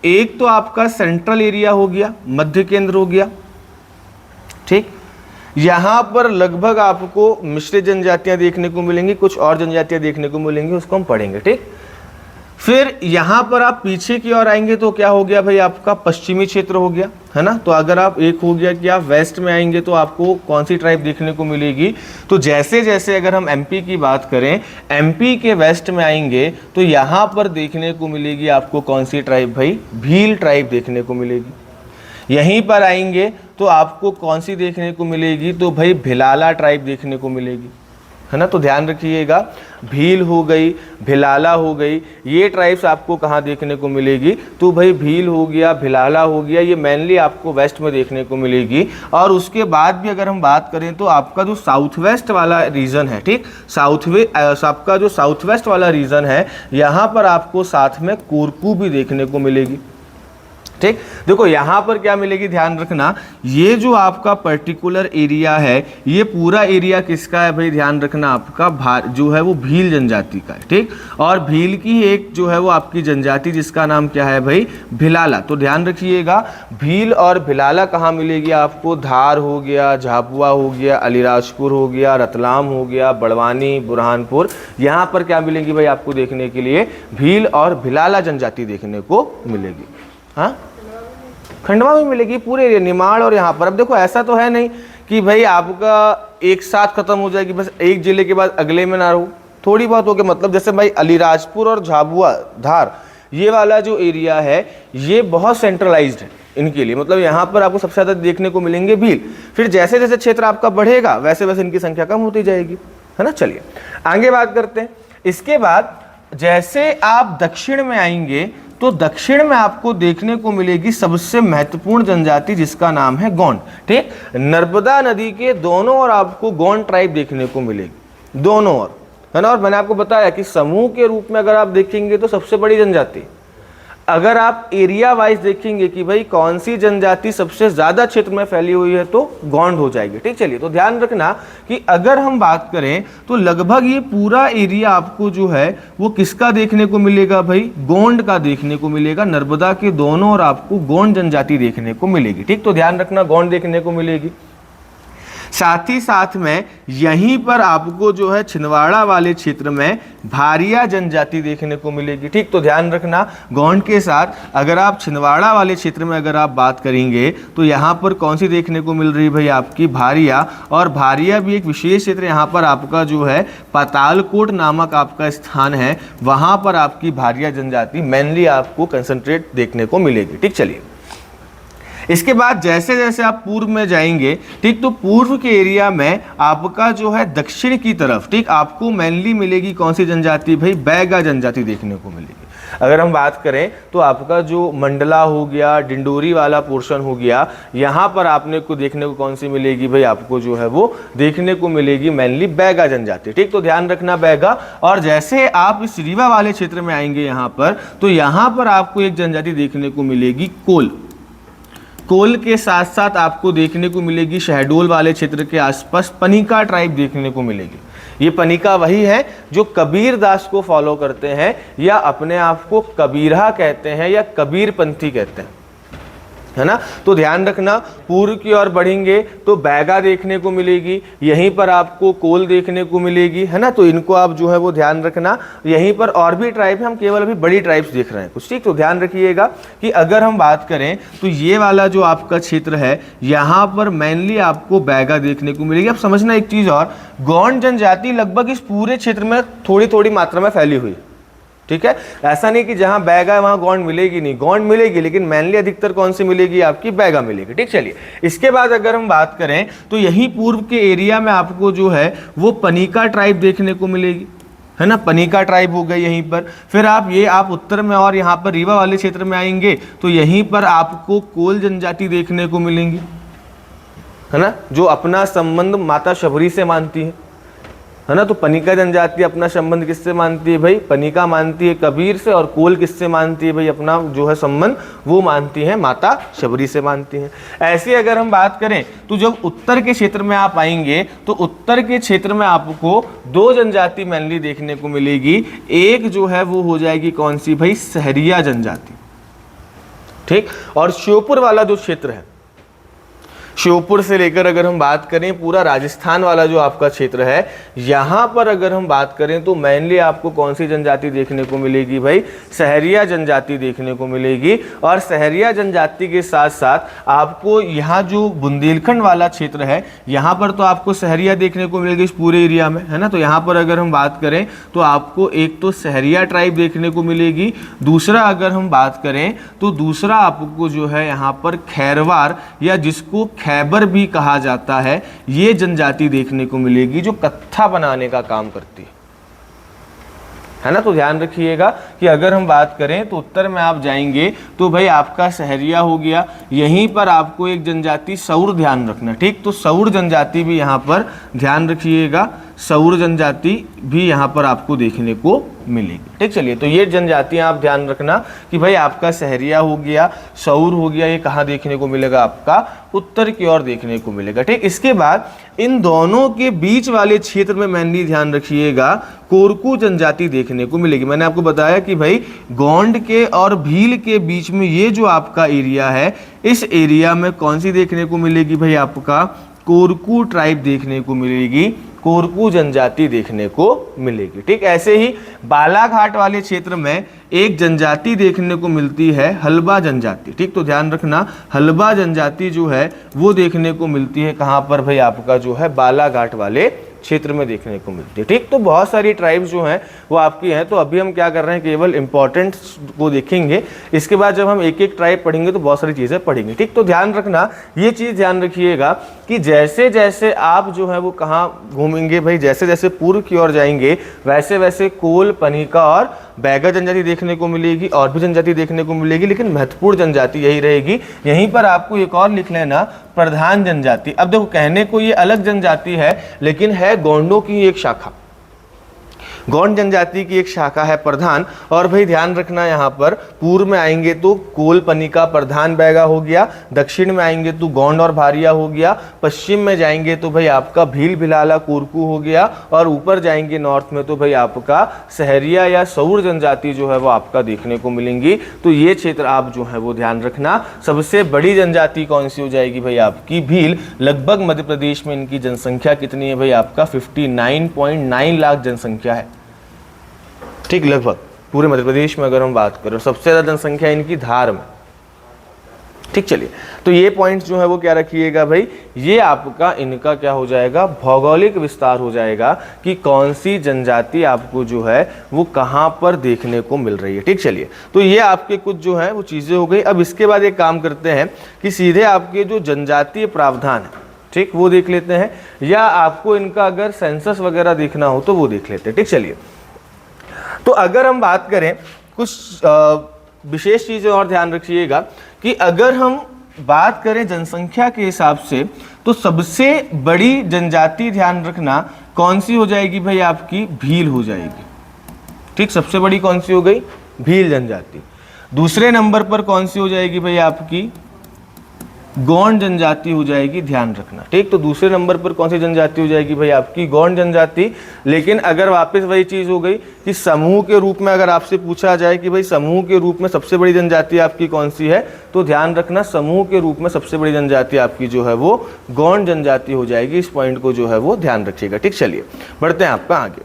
एक तो आपका सेंट्रल एरिया हो गया, मध्य केंद्र हो गया। ठीक, यहाँ पर लगभग आपको मिश्रित जनजातियां देखने को मिलेंगी, कुछ और जनजातियां देखने को मिलेंगी, उसको हम पढ़ेंगे। ठीक, फिर यहाँ पर आप पीछे की ओर आएंगे तो क्या हो गया भाई, आपका पश्चिमी क्षेत्र हो गया, है ना। तो अगर आप एक हो गया कि आप वेस्ट में आएंगे तो आपको कौन सी ट्राइब देखने को मिलेगी, तो जैसे जैसे अगर हम एमपी की बात करें, एमपी के वेस्ट में आएंगे तो यहाँ पर देखने को मिलेगी आपको कौन सी ट्राइब भाई, भील ट्राइब देखने को मिलेगी। यहीं पर आएंगे तो आपको कौन सी देखने को मिलेगी, तो भाई भिलाला ट्राइब देखने को मिलेगी, है ना। तो ध्यान रखिएगा, भील हो गई, भिलाला हो गई, ये ट्राइब्स आपको कहाँ देखने को मिलेगी, तो भाई भील हो गया, भिलाला हो गया, ये मेनली आपको वेस्ट में देखने को मिलेगी। और उसके बाद भी अगर हम बात करें तो आपका जो साउथ वेस्ट वाला रीजन है, ठीक, आपका जो साउथ वेस्ट वाला रीजन है, यहाँ पर आपको साथ में कोरकू भी देखने को मिलेगी, ठीक। देखो यहाँ पर क्या मिलेगी, ध्यान रखना, ये जो आपका पर्टिकुलर एरिया है, ये पूरा एरिया किसका है भाई, ध्यान रखना, आपका जो है वो भील जनजाति का है। ठीक। और भील की एक जो है वो आपकी जनजाति जिसका नाम क्या है भाई, भिलाला। तो ध्यान रखिएगा, भील और भिलाला कहाँ मिलेगी आपको, धार हो गया, झाबुआ हो गया, अलीराजपुर हो गया, रतलाम हो गया, बड़वानी, बुरहानपुर, यहाँ पर क्या मिलेंगी भाई आपको देखने के लिए, भील और भिलाला जनजाति देखने को मिलेगी। हाँ, खंडवा में मिलेगी पूरे एरिया, निमाड़ और यहाँ पर। अब देखो ऐसा तो है नहीं कि भाई आपका एक साथ खत्म हो जाएगी, बस एक जिले के बाद अगले में ना रहो, थोड़ी बहुत हो गया। मतलब जैसे भाई अलीराजपुर और झाबुआ, धार, ये वाला जो एरिया है ये बहुत सेंट्रलाइज्ड है इनके लिए, मतलब यहाँ पर आपको सबसे ज़्यादा देखने को मिलेंगे भील। फिर जैसे जैसे क्षेत्र आपका बढ़ेगा वैसे वैसे इनकी संख्या कम होती जाएगी, है ना। चलिए आगे बात करते हैं। इसके बाद जैसे आप दक्षिण में आएंगे तो दक्षिण में आपको देखने को मिलेगी सबसे महत्वपूर्ण जनजाति जिसका नाम है गोंड। ठीक, नर्मदा नदी के दोनों ओर आपको गोंड ट्राइब देखने को मिलेगी, दोनों ओर, है ना। और मैंने आपको बताया कि समूह के रूप में अगर आप देखेंगे तो सबसे बड़ी जनजाति, अगर आप एरिया वाइज देखेंगे कि भाई कौन सी जनजाति सबसे ज्यादा क्षेत्र में फैली हुई है तो गोंड हो जाएगी। ठीक, चलिए तो ध्यान रखना कि अगर हम बात करें तो लगभग ये पूरा एरिया आपको जो है वो किसका देखने को मिलेगा भाई, गोंड का देखने को मिलेगा। नर्मदा के दोनों ओर आपको गोंड जनजाति देखने को मिलेगी। ठीक, तो ध्यान रखना गोंड देखने को मिलेगी। साथ ही साथ में यहीं पर आपको जो है छिंदवाड़ा वाले क्षेत्र में भारिया जनजाति देखने को मिलेगी। ठीक, तो ध्यान रखना गोंड के साथ अगर आप छिंदवाड़ा वाले क्षेत्र में अगर आप बात करेंगे तो यहाँ पर कौन सी देखने को मिल रही है भाई आपकी, भारिया। और भारिया भी एक विशेष क्षेत्र, यहाँ पर आपका जो है पातालकोट नामक आपका स्थान है, वहाँ पर आपकी भारिया जनजाति मेनली आपको कंसंट्रेट देखने को मिलेगी। ठीक, चलिए इसके बाद जैसे जैसे आप पूर्व में जाएंगे, ठीक, तो पूर्व के एरिया में आपका जो है दक्षिण की तरफ, ठीक, आपको मेनली मिलेगी कौन सी जनजाति भाई, बैगा जनजाति देखने को मिलेगी। अगर हम बात करें तो आपका जो मंडला हो गया, डिंडोरी वाला पोर्शन हो गया, यहाँ पर आपने को देखने को कौन सी मिलेगी भाई, आपको जो है वो देखने को मिलेगी मेनली बैगा जनजाति। ठीक, तो ध्यान रखना बैगा। और जैसे आप इस रीवा वाले क्षेत्र में आएंगे यहाँ पर, तो यहाँ पर आपको एक जनजाति देखने को मिलेगी कोल। कोल के साथ साथ आपको देखने को मिलेगी शहडोल वाले क्षेत्र के आसपास पनिका ट्राइब देखने को मिलेगी। ये पनिका वही है जो कबीर दास को फॉलो करते हैं या अपने आप को कबीरा कहते हैं या कबीर पंथी कहते हैं, है ना। तो ध्यान रखना पूर्व की ओर बढ़ेंगे तो बैगा देखने को मिलेगी, यहीं पर आपको कोल देखने को मिलेगी, है ना। तो इनको आप जो है वो ध्यान रखना। यहीं पर और भी ट्राइब है, हम केवल अभी बड़ी ट्राइब्स देख रहे हैं कुछ। ठीक, तो ध्यान रखिएगा कि अगर हम बात करें तो ये वाला जो आपका क्षेत्र है यहाँ पर मेनली आपको बैगा देखने को मिलेगी। अब समझना एक चीज और, गोंड जनजाति लगभग इस पूरे क्षेत्र में थोड़ी थोड़ी मात्रा में फैली हुई। ठीक है, ऐसा नहीं कि जहां बैगा है वहां गोंड मिलेगी नहीं, गोंड मिलेगी, लेकिन मेनली अधिकतर कौन सी मिलेगी आपकी, बैगा मिलेगी। ठीक, चलिए इसके बाद अगर हम बात करें तो यही पूर्व के एरिया में आपको जो है वो पनिका ट्राइब देखने को मिलेगी, है ना। पनिका ट्राइब हो गई यहीं पर। फिर आप उत्तर में और यहाँ पर रीवा वाले क्षेत्र में आएंगे तो यहीं पर आपको कोल जनजाति देखने को मिलेंगी, है ना, जो अपना संबंध माता शबरी से मानती है ना। तो पनिका जनजाति अपना संबंध किससे मानती है भाई, पनिका मानती है कबीर से, और कोल किससे मानती है भाई, अपना जो है संबंध वो मानती है माता शबरी से मानती है। ऐसे अगर हम बात करें तो जब उत्तर के क्षेत्र में आप आएंगे तो उत्तर के क्षेत्र में आपको दो जनजाति मेनली देखने को मिलेगी। एक जो है वो हो जाएगी कौन सी भाई, सहरिया जनजाति। ठीक, और श्योपुर वाला जो क्षेत्र है, श्योपुर से लेकर अगर हम बात करें पूरा राजस्थान वाला जो आपका क्षेत्र है, यहाँ पर अगर हम बात करें तो मेनली आपको कौन सी जनजाति देखने को मिलेगी भाई, सहरिया जनजाति देखने को मिलेगी। और सहरिया जनजाति के साथ साथ आपको यहाँ जो बुंदेलखंड वाला क्षेत्र है यहाँ पर तो आपको सहरिया देखने को मिलेगी इस पूरे एरिया में, है ना। तो यहाँ पर अगर हम बात करें तो आपको एक तो सहरिया ट्राइब देखने को मिलेगी, दूसरा अगर हम बात करें तो दूसरा आपको जो है यहाँ पर खैरवार या जिसको खैबर भी कहा जाता है, ये जनजाति देखने को मिलेगी जो कत्था बनाने का काम करती है ना। तो ध्यान रखिएगा कि अगर हम बात करें तो उत्तर में आप जाएंगे तो भाई आपका सहरिया हो गया, यहीं पर आपको एक जनजाति सौर, ध्यान रखना। ठीक, तो सौर जनजाति भी यहाँ पर ध्यान रखिएगा, सौर जनजाति भी यहाँ पर आपको देखने को मिलेगी। ठीक, चलिए, तो ये जनजातियां आप ध्यान रखना कि भाई आपका सहरिया हो गया, सौर हो गया, ये कहाँ देखने को मिलेगा, आपका उत्तर की ओर देखने को मिलेगा। ठीक, इसके बाद इन दोनों के बीच वाले क्षेत्र में मेनली ध्यान रखिएगा कोरकू जनजाति देखने को मिलेगी। मैंने आपको बताया कि भाई गोंड के और भील के बीच में ये जो आपका एरिया है, इस एरिया में कौन सी देखने को मिलेगी भाई, आपका कोरकू ट्राइब देखने को मिलेगी, कोरकू जनजाति देखने को मिलेगी। ठीक, ऐसे ही बालाघाट वाले क्षेत्र में एक जनजाति देखने को मिलती है, हलबा जनजाति। ठीक, तो ध्यान रखना हलबा जनजाति जो है वो देखने को मिलती है कहाँ पर भाई, आपका जो है बालाघाट वाले क्षेत्र में देखने को मिलती है। ठीक, तो बहुत सारी ट्राइब्स जो हैं वो आपकी हैं। तो अभी हम क्या कर रहे हैं, केवल इंपॉर्टेंट को देखेंगे, इसके बाद जब हम एक एक ट्राइब पढ़ेंगे तो बहुत सारी चीज़ें पढ़ेंगे। ठीक, तो ध्यान रखना, ये चीज़ ध्यान रखिएगा कि जैसे जैसे आप जो है वो कहाँ घूमेंगे भाई, जैसे जैसे पूर्व की ओर जाएंगे वैसे वैसे कोल, पनिका और बैगा जनजाति देखने को मिलेगी, और भी जनजाति देखने को मिलेगी, लेकिन महत्वपूर्ण जनजाति यही रहेगी। यहीं पर आपको एक और लिख लेना, प्रधान जनजाति। अब देखो, कहने को ये अलग जनजाति है, लेकिन है गोंडों की एक शाखा, गोंड जनजाति की एक शाखा है प्रधान। और भाई ध्यान रखना, यहाँ पर पूर्व में आएंगे तो कोल, पनिका, प्रधान, बैगा हो गया, दक्षिण में आएंगे तो गोंड और भारिया हो गया, पश्चिम में जाएंगे तो भाई आपका भील, भिलाला, कोरकू हो गया, और ऊपर जाएंगे नॉर्थ में तो भाई आपका सहरिया या सौर जनजाति जो है वो आपका देखने को मिलेंगी। तो ये क्षेत्र आप जो है वो ध्यान रखना। सबसे बड़ी जनजाति कौन सी हो जाएगी भाई, आपकी भील। लगभग मध्य प्रदेश में इनकी जनसंख्या कितनी है भाई, आपका 59.9 लाख जनसंख्या है। ठीक, लगभग पूरे मध्य प्रदेश में अगर हम बात करें, सबसे ज़्यादा जनसंख्या इनकी धार में। ठीक, चलिए, तो ये पॉइंट्स जो है वो क्या रखिएगा भाई, ये आपका इनका क्या हो जाएगा, भौगोलिक विस्तार हो जाएगा कि कौन सी जनजाति आपको जो है वो कहाँ पर देखने को मिल रही है। ठीक, चलिए, तो ये आपके कुछ जो है वो चीज़ें हो गई। अब इसके बाद एक काम करते हैं कि सीधे आपके जो जनजातीय प्रावधान है, ठीक, वो देख लेते हैं, या आपको इनका अगर सेंसस वगैरह देखना हो तो वो देख लेते हैं। ठीक, चलिए, तो अगर हम बात करें कुछ विशेष चीज़ें और ध्यान रखिएगा कि अगर हम बात करें जनसंख्या के हिसाब से तो सबसे बड़ी जनजाति ध्यान रखना कौन सी हो जाएगी भाई, आपकी भील हो जाएगी। ठीक, सबसे बड़ी कौन सी हो गई, भील जनजाति। दूसरे नंबर पर कौन सी हो जाएगी भाई, आपकी गोंड जनजाति हो जाएगी, ध्यान रखना। ठीक, तो दूसरे नंबर पर कौन सी जनजाति हो जाएगी भाई, आपकी गोंड जनजाति। लेकिन अगर वापस वही चीज़ हो गई कि समूह के रूप में अगर आपसे पूछा जाए कि भाई समूह के रूप में सबसे बड़ी जनजाति आपकी कौन सी है, तो ध्यान रखना समूह के रूप में सबसे बड़ी जनजाति आपकी जो है वो गोंड जनजाति हो जाएगी। इस पॉइंट को जो है वो ध्यान रखिएगा। ठीक, चलिए, बढ़ते हैं आपका आगे।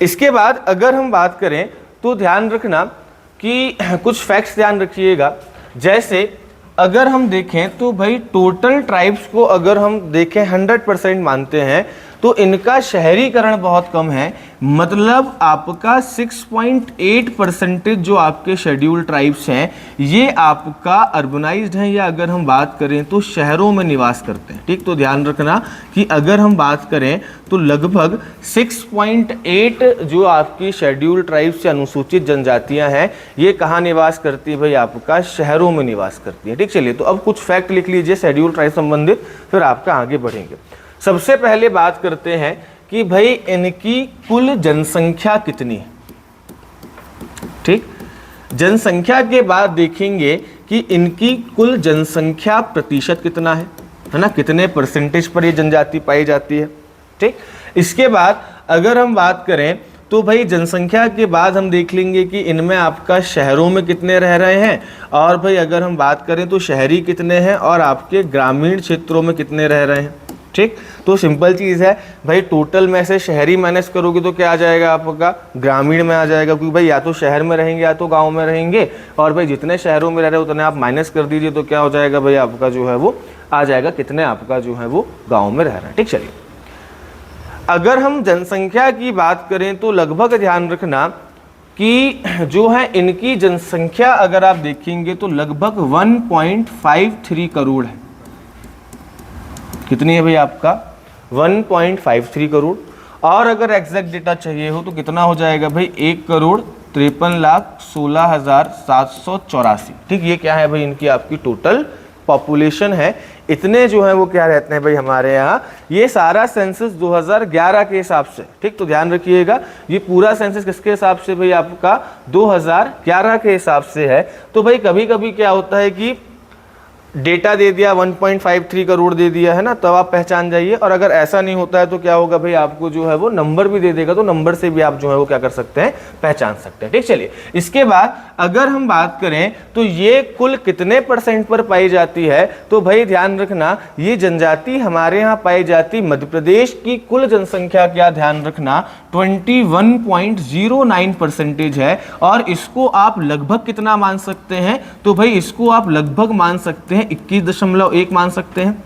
इसके बाद अगर हम बात करें तो ध्यान रखना कि कुछ फैक्ट्स ध्यान रखिएगा। जैसे अगर हम देखें तो भाई टोटल ट्राइब्स को अगर हम देखें 100% मानते हैं तो इनका शहरीकरण बहुत कम है। मतलब आपका 6.8% जो आपके शेड्यूल ट्राइब्स हैं ये आपका अर्बनाइज्ड हैं, या अगर हम बात करें तो शहरों में निवास करते हैं। ठीक, तो ध्यान रखना कि अगर हम बात करें तो लगभग 6.8 जो आपकी शेड्यूल ट्राइब्स से अनुसूचित जनजातियां हैं ये कहाँ निवास करती है भाई, आपका शहरों में निवास करती है। ठीक, चलिए, तो अब कुछ फैक्ट लिख लीजिए शेड्यूल ट्राइब संबंधित, फिर आपका आगे बढ़ेंगे। सबसे पहले बात करते हैं कि भाई इनकी कुल जनसंख्या कितनी है। ठीक, जनसंख्या के बाद देखेंगे कि इनकी कुल जनसंख्या प्रतिशत कितना है ना, कितने परसेंटेज पर ये जनजाति पाई जाती है। ठीक, इसके बाद अगर हम बात करें तो भाई जनसंख्या के बाद हम देख लेंगे कि इनमें आपका शहरों में कितने रह रहे हैं, और भाई अगर हम बात करें तो शहरी कितने हैं और आपके ग्रामीण क्षेत्रों में कितने रह रहे हैं। ठीक, तो सिंपल चीज़ है भाई, टोटल में से शहरी माइनस करोगे तो क्या आ जाएगा, आपका ग्रामीण में आ जाएगा, क्योंकि भाई या तो शहर में रहेंगे या तो गांव में रहेंगे, और भाई जितने शहरों में रह रहे हो उतने आप माइनस कर दीजिए तो क्या हो जाएगा भाई, आपका जो है वो आ जाएगा कितने आपका जो है वो गाँव में रह रहे हैं। ठीक, चलिए, अगर हम जनसंख्या की बात करें तो लगभग ध्यान रखना कि जो है इनकी जनसंख्या अगर आप देखेंगे तो लगभग 1.53 करोड़ है। कितनी है भाई, आपका 1.53 करोड़। और अगर एग्जैक्ट डेटा चाहिए हो तो कितना हो जाएगा भाई, 1,53,16,784। ठीक, ये क्या है भाई, इनकी आपकी टोटल पॉपुलेशन है, इतने जो है वो क्या रहते हैं भाई हमारे यहाँ। ये सारा सेंसस 2011 के हिसाब से, ठीक, तो ध्यान रखिएगा ये पूरा सेंसस किसके हिसाब से भाई आपका 2011 के हिसाब से है। तो भाई कभी कभी क्या होता है कि डेटा दे दिया 1.53 करोड़ दे दिया है ना, तब आप पहचान जाइए, और अगर ऐसा नहीं होता है तो क्या होगा भाई आपको जो है वो नंबर भी दे देगा, तो नंबर से भी आप जो है वो क्या कर सकते हैं, पहचान सकते हैं। ठीक, चलिए इसके बाद अगर हम बात करें तो ये कुल कितने % पर पाई जाती है, तो भाई ध्यान रखना ये जनजाति हमारे यहाँ पाई जाती मध्य प्रदेश की कुल जनसंख्या, क्या ध्यान रखना 21.09% है, और इसको आप लगभग कितना मान सकते हैं, तो भाई इसको आप लगभग मान सकते हैं 21.1 मान सकते हैं,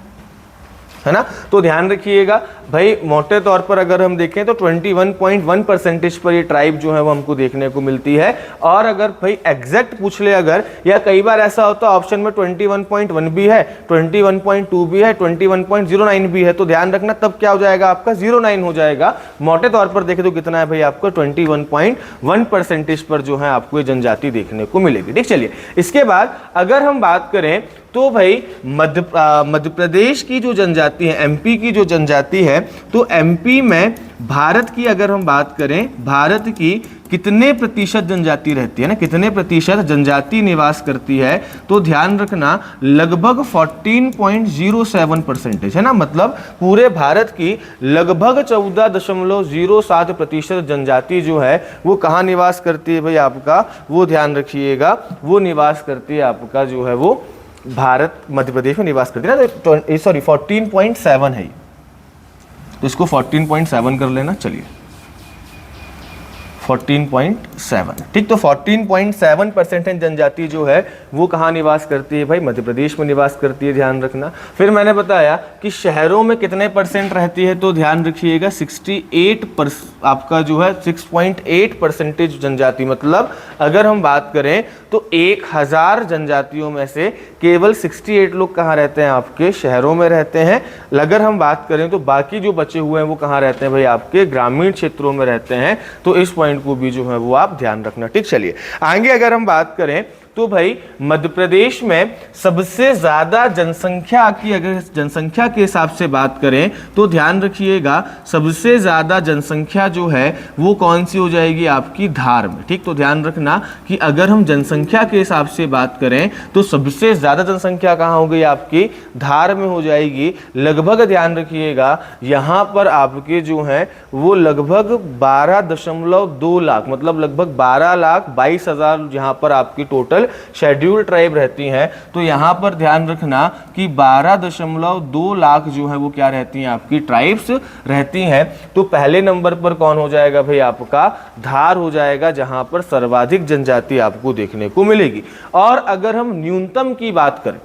है ना। तो ध्यान रखिएगा भाई मोटे तौर पर अगर हम देखें तो 21.1% पर ये ट्राइब जो है वो हमको देखने को मिलती है। और अगर भाई एग्जैक्ट पूछ ले अगर, या कई बार ऐसा होता है ऑप्शन में 21.1 भी है, 21.2 भी है, 21.09 भी है, तो ध्यान रखना तब क्या हो जाएगा आपका 09 हो जाएगा। मोटे तौर पर देखें तो कितना है भाई आपको 21.1% पर जो है आपको ये जनजाति देखने को मिलेगी। ठीक, चलिए इसके बाद अगर हम बात करें तो भाई मध्य प्रदेश की जो जनजाति है, एमपी की जो जनजाति है, तो एमपी में भारत की अगर हम बात करें, भारत की कितने प्रतिशत जनजाति रहती है ना, कितने प्रतिशत जनजाति निवास करती है, तो ध्यान रखना लगभग 14.07% है ना, मतलब पूरे भारत की लगभग 14.07% जनजाति जो है वो कहाँ निवास करती है भाई आपका, वो ध्यान रखिएगा, वो निवास करती है आपका जो है वो भारत मध्य प्रदेश में निवास करती है ना, तो सॉरी 14.7 है, तो इसको 14.7 कर लेना। चलिए 14.7, ठीक, तो 14.7% जनजाति जो है वो कहाँ निवास करती है भाई, मध्य प्रदेश में निवास करती है, ध्यान रखना। फिर मैंने बताया कि शहरों में कितने % रहती है, तो ध्यान रखिएगा 68% आपका जो है 6.8% जनजाति, मतलब अगर हम बात करें तो 1000 जनजातियों में से केवल 68 लोग कहाँ रहते हैं, आपके शहरों में रहते हैं। अगर हम बात करें तो बाकी जो बचे हुए हैं वो कहाँ रहते हैं भाई, आपके ग्रामीण क्षेत्रों में रहते हैं, तो इस पॉइंट को भी जो है वो आप ध्यान रखना। ठीक, चलिए आगे अगर हम बात करें तो भाई मध्य प्रदेश में सबसे ज्यादा जनसंख्या की, अगर जनसंख्या के हिसाब से बात करें तो ध्यान रखिएगा सबसे ज्यादा जनसंख्या जो है वो कौन सी हो जाएगी, आपकी धार में। ठीक, तो ध्यान रखना कि अगर हम जनसंख्या के हिसाब से बात करें तो सबसे ज्यादा जनसंख्या कहाँ हो गई, आपकी धार में हो जाएगी। लगभग ध्यान रखिएगा यहाँ पर आपके जो है वो लगभग 12.2 लाख, मतलब लगभग 12,22,000 यहाँ पर आपकी टोटल शेड्यूल ट्राइब रहती हैं। तो यहां पर ध्यान रखना कि 12.2 लाख जो है वो क्या रहती हैं, आपकी ट्राइब्स रहती हैं। तो पहले नंबर पर कौन हो जाएगा भाई, आपका धार हो जाएगा, जहां पर सर्वाधिक जनजाति आपको देखने को मिलेगी। और अगर हम न्यूनतम की बात करें,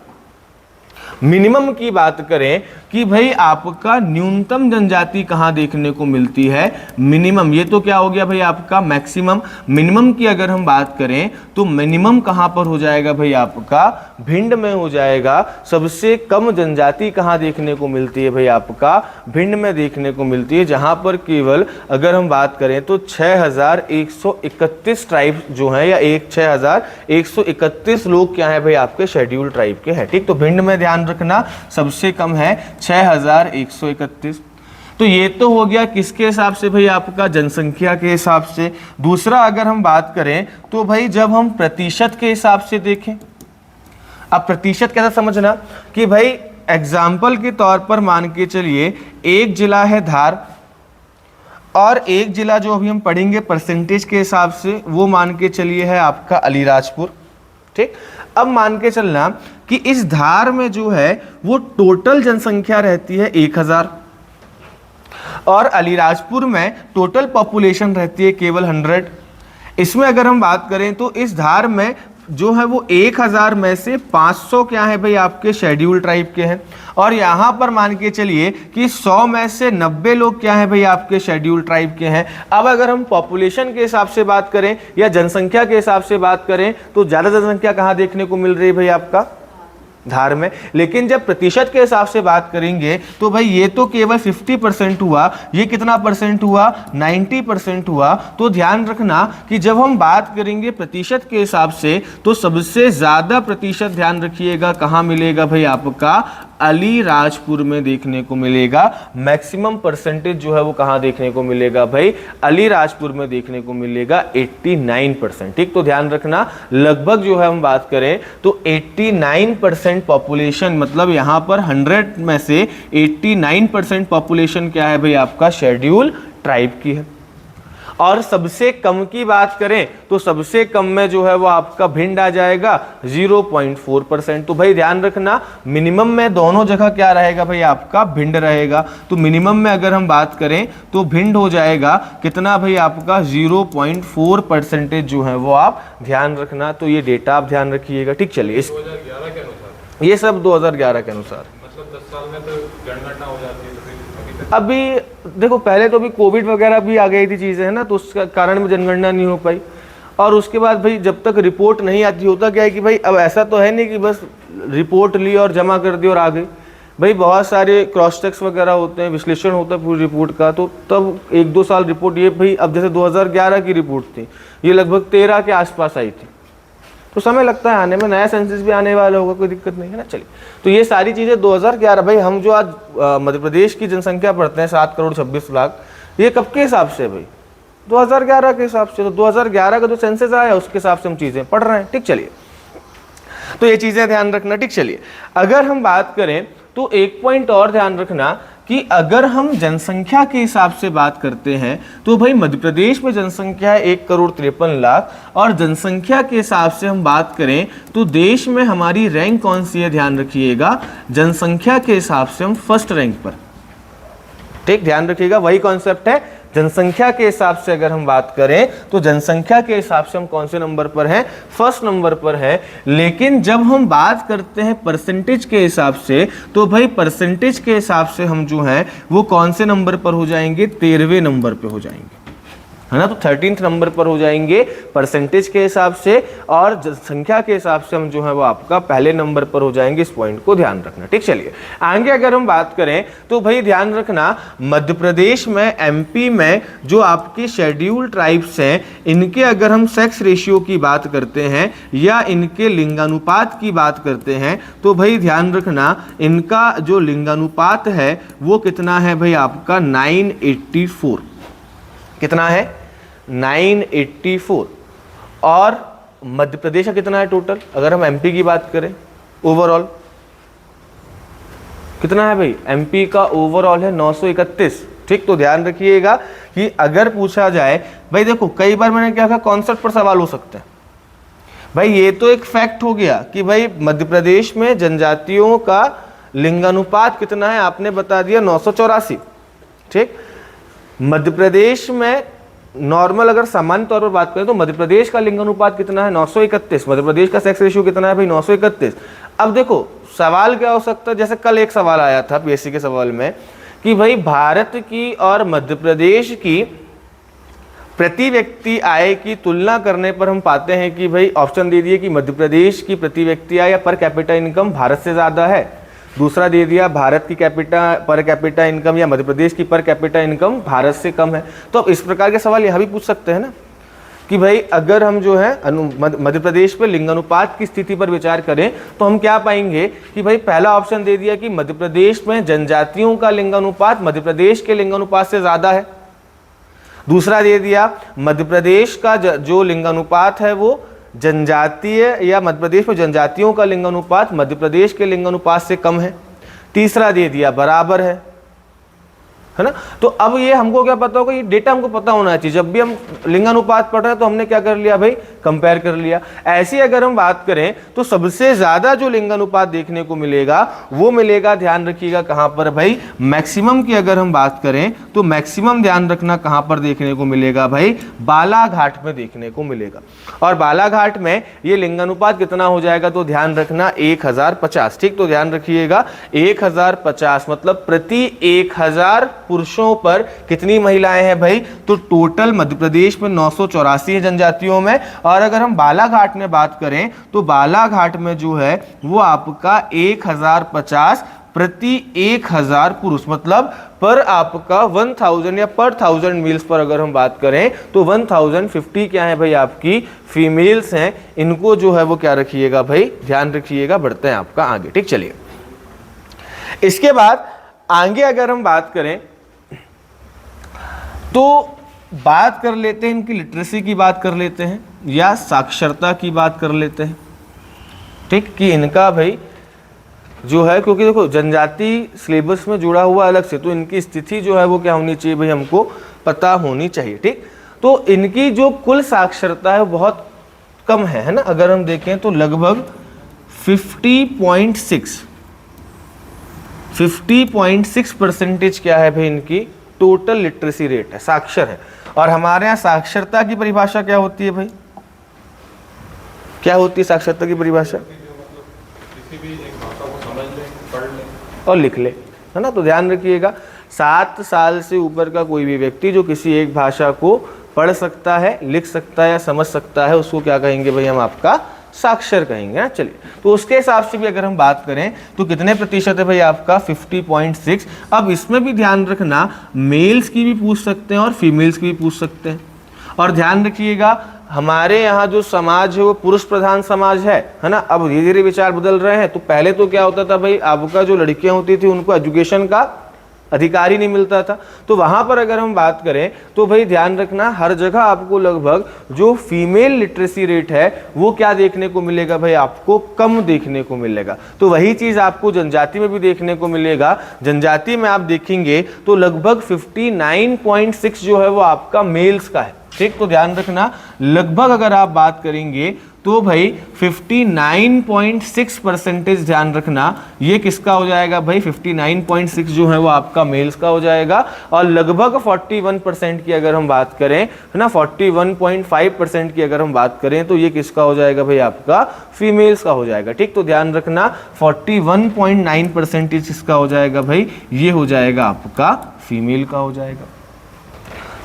मिनिमम की बात करें कि भाई आपका न्यूनतम जनजाति कहां देखने को मिलती है, मिनिमम, ये तो क्या हो गया भाई आपका मैक्सिमम। मिनिमम की अगर हम बात करें तो मिनिमम कहां पर हो जाएगा भाई, आपका भिंड में हो जाएगा। सबसे कम जनजाति कहां देखने को मिलती है भाई, आपका भिंड में देखने को मिलती है, जहां पर केवल अगर हम बात करें तो 6131 ट्राइब जो है, या 6131 लोग क्या है भाई आपके शेड्यूल ट्राइब के हैं। ठीक, तो भिंड में ध्यान रखना सबसे कम है 6131। तो ये तो हो गया किसके हिसाब से भाई, आपका जनसंख्या के हिसाब से। दूसरा अगर हम बात करें तो भाई जब हम प्रतिशत के हिसाब से देखें, अब प्रतिशत कैसा समझना कि भाई एग्जाम्पल के तौर पर मान के चलिए एक जिला है धार, और एक जिला जो अभी हम पढ़ेंगे परसेंटेज के हिसाब से वो मान के चलिए है आपका अलीराजपुर। ठीक, अब मान के चलना कि इस धार में जो है वो टोटल जनसंख्या रहती है 1000, और अलीराजपुर में टोटल पॉपुलेशन रहती है केवल 100। इसमें अगर हम बात करें तो इस धार में जो है वो 1000 में से 500 क्या है भाई आपके शेड्यूल ट्राइब के हैं, और यहाँ पर मान के चलिए कि 100 में से 90 लोग क्या है भाई आपके शेड्यूल ट्राइब के हैं। अब अगर हम पॉपुलेशन के हिसाब से बात करें या जनसंख्या के हिसाब से बात करें तो ज़्यादा जनसंख्या कहाँ देखने को मिल रही है भाई, आपका धार में। लेकिन जब प्रतिशत के हिसाब से बात करेंगे तो भाई ये तो केवल 50% हुआ, ये कितना परसेंट हुआ, 90% हुआ। तो ध्यान रखना कि जब हम बात करेंगे प्रतिशत के हिसाब से तो सबसे ज्यादा प्रतिशत ध्यान रखिएगा कहाँ मिलेगा भाई, आपका अलीराजपुर में देखने को मिलेगा। मैक्सिमम परसेंटेज जो है वो कहाँ देखने को मिलेगा भाई, अलीराजपुर में देखने को मिलेगा 89%। ठीक, तो ध्यान रखना लगभग जो है हम बात करें तो 89% पॉपुलेशन, मतलब यहाँ पर 100 में से 89% पॉपुलेशन क्या है भाई, आपका शेड्यूल ट्राइब की है। और सबसे कम की बात करें तो सबसे कम में जो है वो आपका भिंड आ जाएगा 0.4%। तो भाई ध्यान रखना मिनिमम में दोनों जगह क्या रहेगा भाई, आपका भिंड रहेगा। तो मिनिमम में अगर हम बात करें तो भिंड हो जाएगा कितना भाई, आपका 0.4% जो है वो आप ध्यान रखना। तो ये डेटा आप ध्यान रखिएगा। ठीक, चलिए 2011 के अनुसार, ये सब 2011 के अनुसार, मतलब 10 साल में तो जनगणना हो जाती है। अभी देखो पहले तो अभी कोविड वगैरह भी आ गई थी चीजें, है ना, तो उसका कारण में जनगणना नहीं हो पाई। और उसके बाद भाई जब तक रिपोर्ट नहीं आती, होता क्या है कि भाई अब ऐसा तो है नहीं कि बस रिपोर्ट ली और जमा कर दी और आ गई। भाई बहुत सारे क्रॉस चेक्स वगैरह होते हैं, विश्लेषण होता है पूरी रिपोर्ट का। तो तब 1-2 साल रिपोर्ट, ये भाई अब जैसे 2011 की रिपोर्ट थी, ये लगभग 13 के आसपास आई थी। तो समय लगता है आने में, नया सेंसस भी आने वाला होगा, कोई दिक्कत नहीं है ना। चलिए, तो ये सारी चीज़ें 2011, भाई हम जो आज मध्य प्रदेश की जनसंख्या पढ़ते हैं 7 करोड़ 26 लाख, ये कब के हिसाब से भाई, 2011 के हिसाब से। तो 2011 का जो सेंसस आया उसके हिसाब से हम चीज़ें पढ़ रहे हैं। ठीक, चलिए, तो ये चीज़ें ध्यान रखना। ठीक, चलिए, अगर हम बात करें तो एक पॉइंट और ध्यान रखना कि अगर हम जनसंख्या के हिसाब से बात करते हैं तो भाई मध्य प्रदेश में जनसंख्या है 1 करोड़ 53 लाख, और जनसंख्या के हिसाब से हम बात करें तो देश में हमारी रैंक कौन सी है, ध्यान रखिएगा, जनसंख्या के हिसाब से हम फर्स्ट रैंक पर। ठीक, ध्यान रखिएगा, वही कॉन्सेप्ट है। जनसंख्या के हिसाब से अगर हम बात करें तो जनसंख्या के हिसाब से हम कौन से नंबर पर हैं, फर्स्ट नंबर पर है। लेकिन जब हम बात करते हैं परसेंटेज के हिसाब से तो भाई परसेंटेज के हिसाब से हम जो हैं वो कौन से नंबर पर हो जाएंगे, 13वें नंबर पर हो जाएंगे, है ना। तो 13th नंबर पर हो जाएंगे परसेंटेज के हिसाब से, और जनसंख्या के हिसाब से हम जो है वो आपका पहले नंबर पर हो जाएंगे। इस पॉइंट को ध्यान रखना। ठीक, चलिए आगे अगर हम बात करें तो भाई ध्यान रखना मध्य प्रदेश में, एमपी में जो आपके शेड्यूल ट्राइब्स हैं, इनके अगर हम सेक्स रेशियो की बात करते हैं या इनके लिंगानुपात की बात करते हैं तो भाई ध्यान रखना इनका जो लिंगानुपात है वो कितना है भाई, आपका 984। कितना है, 984। और मध्य प्रदेश का कितना है टोटल, अगर हम एमपी की बात करें ओवरऑल कितना है भाई, एमपी का ओवरऑल है 931। ठीक, तो ध्यान रखिएगा कि अगर पूछा जाए, भाई देखो कई बार मैंने क्या कहा, कॉन्सेप्ट पर सवाल हो सकते हैं। भाई ये तो एक फैक्ट हो गया कि भाई मध्य प्रदेश में जनजातियों का लिंगानुपात कितना है, आपने बता दिया 984। ठीक, मध्य प्रदेश में नॉर्मल अगर सामान्य तौर पर बात करें तो मध्य प्रदेश का लिंगानुपात कितना है, 931। मध्य प्रदेश का सेक्स रेशियो कितना है भाई, 931। अब देखो सवाल क्या हो सकता है, जैसे कल एक सवाल आया था पीएससी के सवाल में कि भाई भारत की और मध्य प्रदेश की प्रति व्यक्ति आय की तुलना करने पर हम पाते हैं कि भाई ऑप्शन दे दिए कि मध्य प्रदेश की प्रति व्यक्ति आय या पर कैपिटा इनकम भारत से ज़्यादा है, दूसरा दे दिया भारत की पर कैपिटा इनकम या मध्य प्रदेश की पर कैपिटा इनकम भारत से कम है। तो अब इस प्रकार के सवाल यहाँ भी पूछ सकते हैं ना कि भाई अगर हम जो है मध्य प्रदेश पे लिंगानुपात की स्थिति पर विचार करें तो हम क्या पाएंगे कि भाई पहला ऑप्शन दे दिया कि मध्य प्रदेश में जनजातियों का लिंगानुपात मध्य प्रदेश के लिंगानुपात से ज़्यादा है, दूसरा दे दिया मध्य प्रदेश का जो लिंगानुपात है वो जनजातीय या मध्य प्रदेश में जनजातियों का लिंगानुपात मध्य प्रदेश के लिंगानुपात से कम है, तीसरा दे दिया बराबर है ना। तो अब ये हमको क्या पता होगा, ये डेटा हमको पता होना चाहिए। जब भी हम लिंगानुपात पढ़ रहे हैं तो हमने क्या कर लिया भाई, कंपेयर कर लिया। ऐसे अगर हम बात करें तो सबसे ज्यादा जो लिंगानुपात देखने को मिलेगा वो मिलेगा, ध्यान रखिएगा कहां पर भाई, मैक्सिमम की अगर हम बात करें तो मैक्सिमम ध्यान रखना कहां पर देखने को मिलेगा भाई, बालाघाट में देखने को मिलेगा। और बालाघाट में ये लिंगानुपात कितना हो जाएगा तो ध्यान रखना 1050। ठीक, तो ध्यान रखिएगा 1050 मतलब प्रति 1000 पुरुषों पर कितनी महिलाएं हैं भाई? तो टोटल मध्य प्रदेश में 984 है जनजातियों में। और अगर हम बालाघाट में बात करें तो बालाघाट में जो है वो आपका 1050 प्रति 1000 पुरुष, मतलब पर आपका 1000 या पर 1000 मील्स पर अगर हम बात करें तो 1050 क्या है भाई आपकी फीमेल्स हैं। इनको जो है वो क्या रखिएगा भाई, ध्यान रखिएगा। बढ़ते हैं आपका आगे, ठीक। चलिए इसके बाद आगे अगर हम बात करें तो बात कर लेते हैं इनकी लिटरेसी की बात कर लेते हैं या साक्षरता की बात कर लेते हैं, ठीक। कि इनका भाई जो है, क्योंकि देखो जनजाति सिलेबस में जुड़ा हुआ अलग से, तो इनकी स्थिति जो है वो क्या होनी चाहिए भाई, हमको पता होनी चाहिए, ठीक। तो इनकी जो कुल साक्षरता है बहुत कम है ना। अगर हम देखें तो लगभग 50.6% क्या है भाई इनकी टोटल लिटरेसी रेट है, साक्षर है। और हमारे यहाँ साक्षरता की परिभाषा क्या होती है भाई, क्या होती है साक्षरता की परिभाषा? किसी भी एक भाषा को समझ ले, पढ़ ले और लिख ले, है ना। तो ध्यान रखिएगा 7 साल से ऊपर का कोई भी व्यक्ति जो किसी एक भाषा को पढ़ सकता है, लिख सकता है या समझ सकता है, उसको क्या कहेंगे भाई, हम आपका साक्षर कहेंगे ना। चलिए तो उसके हिसाब से भी अगर हम बात करें तो कितने प्रतिशत है भाई आपका 50.6। अब इसमें भी ध्यान रखना मेल्स की भी पूछ सकते हैं और फीमेल्स की भी पूछ सकते हैं। और ध्यान रखिएगा हमारे यहाँ जो समाज है वो पुरुष प्रधान समाज है ना। अब धीरे धीरे विचार बदल रहे हैं। तो पहले तो क्या होता था भाई, आपका जो लड़कियां होती थी उनको एजुकेशन का अधिकार ही नहीं मिलता था। तो वहां पर अगर हम बात करें तो भाई ध्यान रखना हर जगह आपको लगभग जो फीमेल लिटरेसी रेट है वो क्या देखने को मिलेगा भाई, आपको कम देखने को मिलेगा। तो वही चीज आपको जनजाति में भी देखने को मिलेगा। जनजाति में आप देखेंगे तो लगभग 59.6 जो है वो आपका मेल्स का है, ठीक। तो ध्यान रखना लगभग अगर आप बात करेंगे तो भाई 59.6% ध्यान रखना ये किसका हो जाएगा भाई, 59.6 जो है वो आपका मेल्स का हो जाएगा। और लगभग 41% की अगर हम बात करें, है ना, 41.5% की अगर हम बात करें तो ये किसका हो जाएगा भाई, आपका फीमेल्स का हो जाएगा, ठीक। तो ध्यान रखना 41.9% किसका हो जाएगा भाई, ये हो जाएगा आपका फीमेल का हो जाएगा।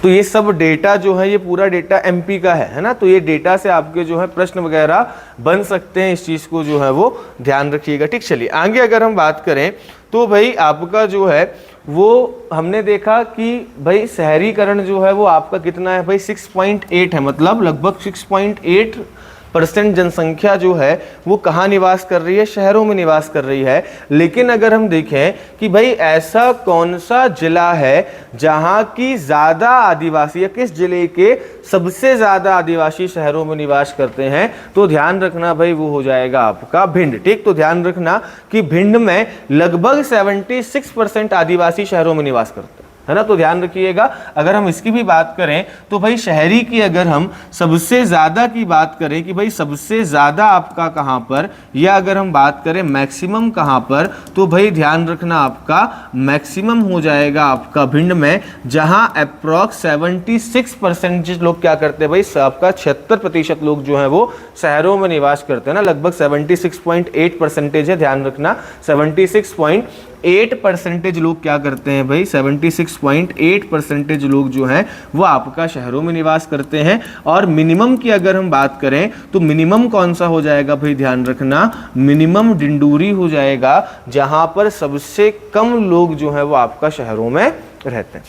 तो ये सब डेटा जो है ये पूरा डेटा एमपी का है ना। तो ये डेटा से आपके जो है प्रश्न वगैरह बन सकते हैं, इस चीज़ को जो है वो ध्यान रखिएगा, ठीक। चलिए आगे अगर हम बात करें तो भाई आपका जो है वो हमने देखा कि भाई शहरीकरण जो है वो आपका कितना है भाई 6.8 है, मतलब लगभग 6.8% जनसंख्या जो है वो कहाँ निवास कर रही है, शहरों में निवास कर रही है। लेकिन अगर हम देखें कि भाई ऐसा कौन सा जिला है जहाँ की ज़्यादा आदिवासी या किस जिले के सबसे ज़्यादा आदिवासी शहरों में निवास करते हैं, तो ध्यान रखना भाई वो हो जाएगा आपका भिंड, ठीक। तो ध्यान रखना कि भिंड में लगभग 76% आदिवासी शहरों में निवास करते हैं, है ना। तो ध्यान रखिएगा अगर हम इसकी भी बात करें तो भाई शहरी की अगर हम सबसे ज़्यादा की बात करें कि भाई सबसे ज़्यादा आपका कहाँ पर, या अगर हम बात करें मैक्सिमम कहाँ पर, तो भाई ध्यान रखना आपका मैक्सिमम हो जाएगा आपका भिंड में, जहाँ अप्रॉक्स 76% लोग क्या करते हैं भाई, आपका 76% लोग जो हैं वो शहरों में निवास करते हैं ना। लगभग 76.8% है, ध्यान रखना 76.8% लोग क्या करते हैं भाई, 76.8% लोग जो हैं वो आपका शहरों में निवास करते हैं। और मिनिमम की अगर हम बात करें तो मिनिमम कौन सा हो जाएगा भाई, ध्यान रखना मिनिमम डिंडोरी हो जाएगा, जहां पर सबसे कम लोग जो है वो आपका शहरों में रहते हैं।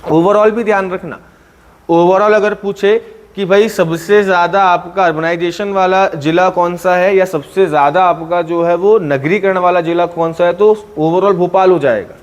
ओवरऑल भी ध्यान रखना, ओवरऑल अगर पूछे कि भाई सबसे ज़्यादा आपका अर्बनाइजेशन वाला जिला कौन सा है या सबसे ज़्यादा आपका जो है वो नगरीकरण वाला जिला कौन सा है, तो ओवरऑल भोपाल हो जाएगा,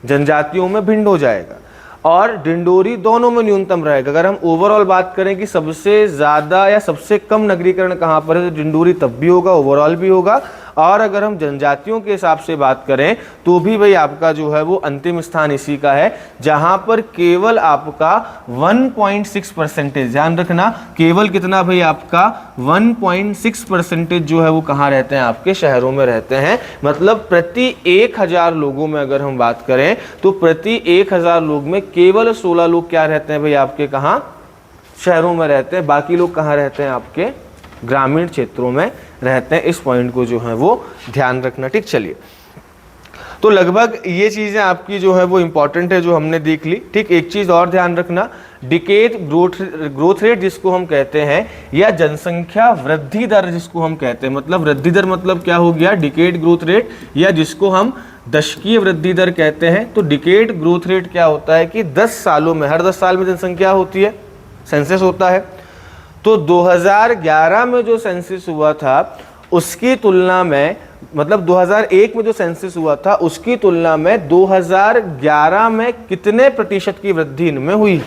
जनजातियों में भिंड हो जाएगा और डिंडोरी दोनों में न्यूनतम रहेगा। अगर हम ओवरऑल बात करें कि सबसे ज़्यादा या सबसे कम नगरीकरण कहाँ पर है, तो डिंडोरी तब भी होगा, ओवरऑल भी होगा। और अगर हम जनजातियों के हिसाब से बात करें तो भी भाई आपका जो है वो अंतिम स्थान इसी का है, जहां पर केवल आपका 1.6%, ध्यान रखना केवल कितना भाई आपका 1.6% जो है वो कहाँ रहते हैं, आपके शहरों में रहते हैं। मतलब प्रति 1000 लोगों में अगर हम बात करें तो प्रति 1000 लोग में केवल 16 लोग क्या रहते हैं भाई आपके, कहाँ, शहरों में रहते हैं। बाकी लोग कहाँ रहते हैं, आपके ग्रामीण क्षेत्रों में रहते हैं। इस पॉइंट को जो है वो ध्यान रखना, ठीक। चलिए तो लगभग ये चीज़ें आपकी जो है वो इंपॉर्टेंट है जो हमने देख ली। ठीक, एक चीज़ और ध्यान रखना, डिकेड ग्रोथ रेट जिसको हम कहते हैं, या जनसंख्या वृद्धि दर जिसको हम कहते हैं, मतलब वृद्धि दर मतलब क्या हो गया, डिकेड ग्रोथ रेट, या जिसको हम दशकीय वृद्धि दर कहते हैं। तो डिकेड ग्रोथ रेट क्या होता है कि 10 सालों में, हर 10 साल में जनसंख्या होती है, सेंसस होता है। तो 2011 में जो सेंसस हुआ था उसकी तुलना में, मतलब 2001 में जो सेंसस हुआ था उसकी तुलना में 2011 में कितने प्रतिशत की वृद्धि इनमें हुई है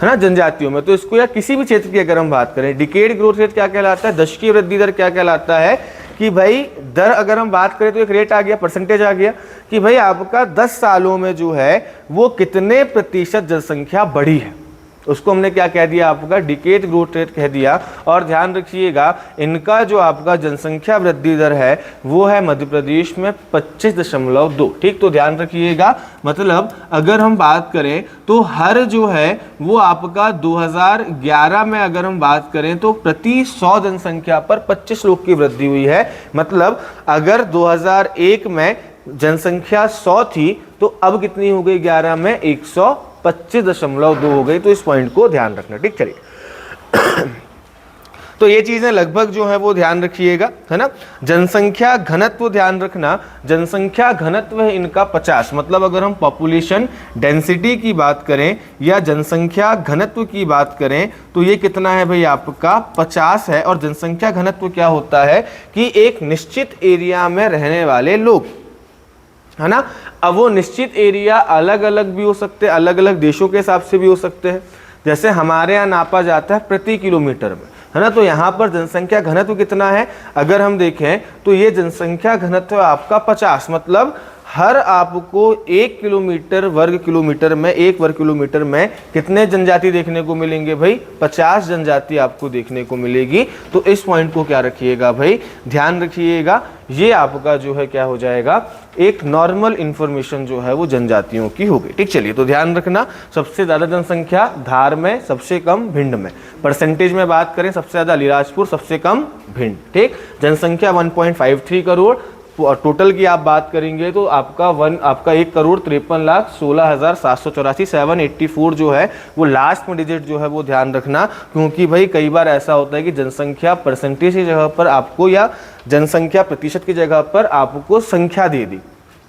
ना, जनजातियों में। तो इसको या किसी भी क्षेत्र की अगर हम बात करें, डिकेड ग्रोथ रेट क्या कहलाता है, दशकीय वृद्धि दर क्या कहलाता है कि भाई दर अगर हम बात करें तो एक रेट आ गया, परसेंटेज आ गया कि भाई आपका 10 सालों में जो है वो कितने प्रतिशत जनसंख्या बढ़ी है, उसको हमने क्या कह दिया, आपका डिकेड ग्रोथ रेट कह दिया। और ध्यान रखिएगा इनका जो आपका जनसंख्या वृद्धि दर है वो है मध्य प्रदेश में 25.2। ठीक, तो ध्यान रखिएगा, मतलब अगर हम बात करें तो हर जो है वो आपका 2011 में अगर हम बात करें तो प्रति 100 जनसंख्या पर 25 लोग की वृद्धि हुई है। मतलब अगर 2001 में जनसंख्या 100 थी तो अब कितनी हो गई, 11 में 125.2 हो गई। तो इस पॉइंट को ध्यान रखना। ठीक, चलिए तो ये चीजें लगभग जो है वो ध्यान रखिएगा, है ना। जनसंख्या घनत्व ध्यान रखना, जनसंख्या घनत्व है इनका 50, मतलब अगर हम पॉपुलेशन डेंसिटी की बात करें या जनसंख्या घनत्व की बात करें तो ये कितना है भाई आपका 50 है। और जनसंख्या घनत्व क्या होता है कि एक निश्चित एरिया में रहने वाले लोग, है ना। अब वो निश्चित एरिया अलग अलग भी हो सकते हैं, अलग अलग देशों के हिसाब से भी हो सकते हैं। जैसे हमारे यहाँ नापा जाता है प्रति किलोमीटर में, है ना। तो यहाँ पर जनसंख्या घनत्व कितना है, अगर हम देखें तो ये जनसंख्या घनत्व आपका 50, मतलब हर आपको 1 किलोमीटर वर्ग किलोमीटर में, 1 वर्ग किलोमीटर में कितने जनजाति देखने को मिलेंगे भाई, 50 जनजाति आपको देखने को मिलेगी। तो इस पॉइंट को क्या रखिएगा भाई, ध्यान रखिएगा। ये आपका जो है क्या हो जाएगा, एक नॉर्मल इंफॉर्मेशन जो है वो जनजातियों की होगी। ठीक, चलिए तो ध्यान रखना, सबसे ज्यादा जनसंख्या धार में, सबसे कम भिंड में। परसेंटेज में बात करें सबसे ज्यादा अलीराजपुर, सबसे कम भिंड। ठीक, जनसंख्या 1.53 करोड़। टोटल की आप बात करेंगे तो आपका 1,53,53,16,784 784 जो है वो लास्ट में डिजिट जो है वो ध्यान रखना, क्योंकि भाई कई बार ऐसा होता है कि जनसंख्या परसेंटेज की जगह पर आपको या जनसंख्या प्रतिशत की जगह पर आपको संख्या दे दी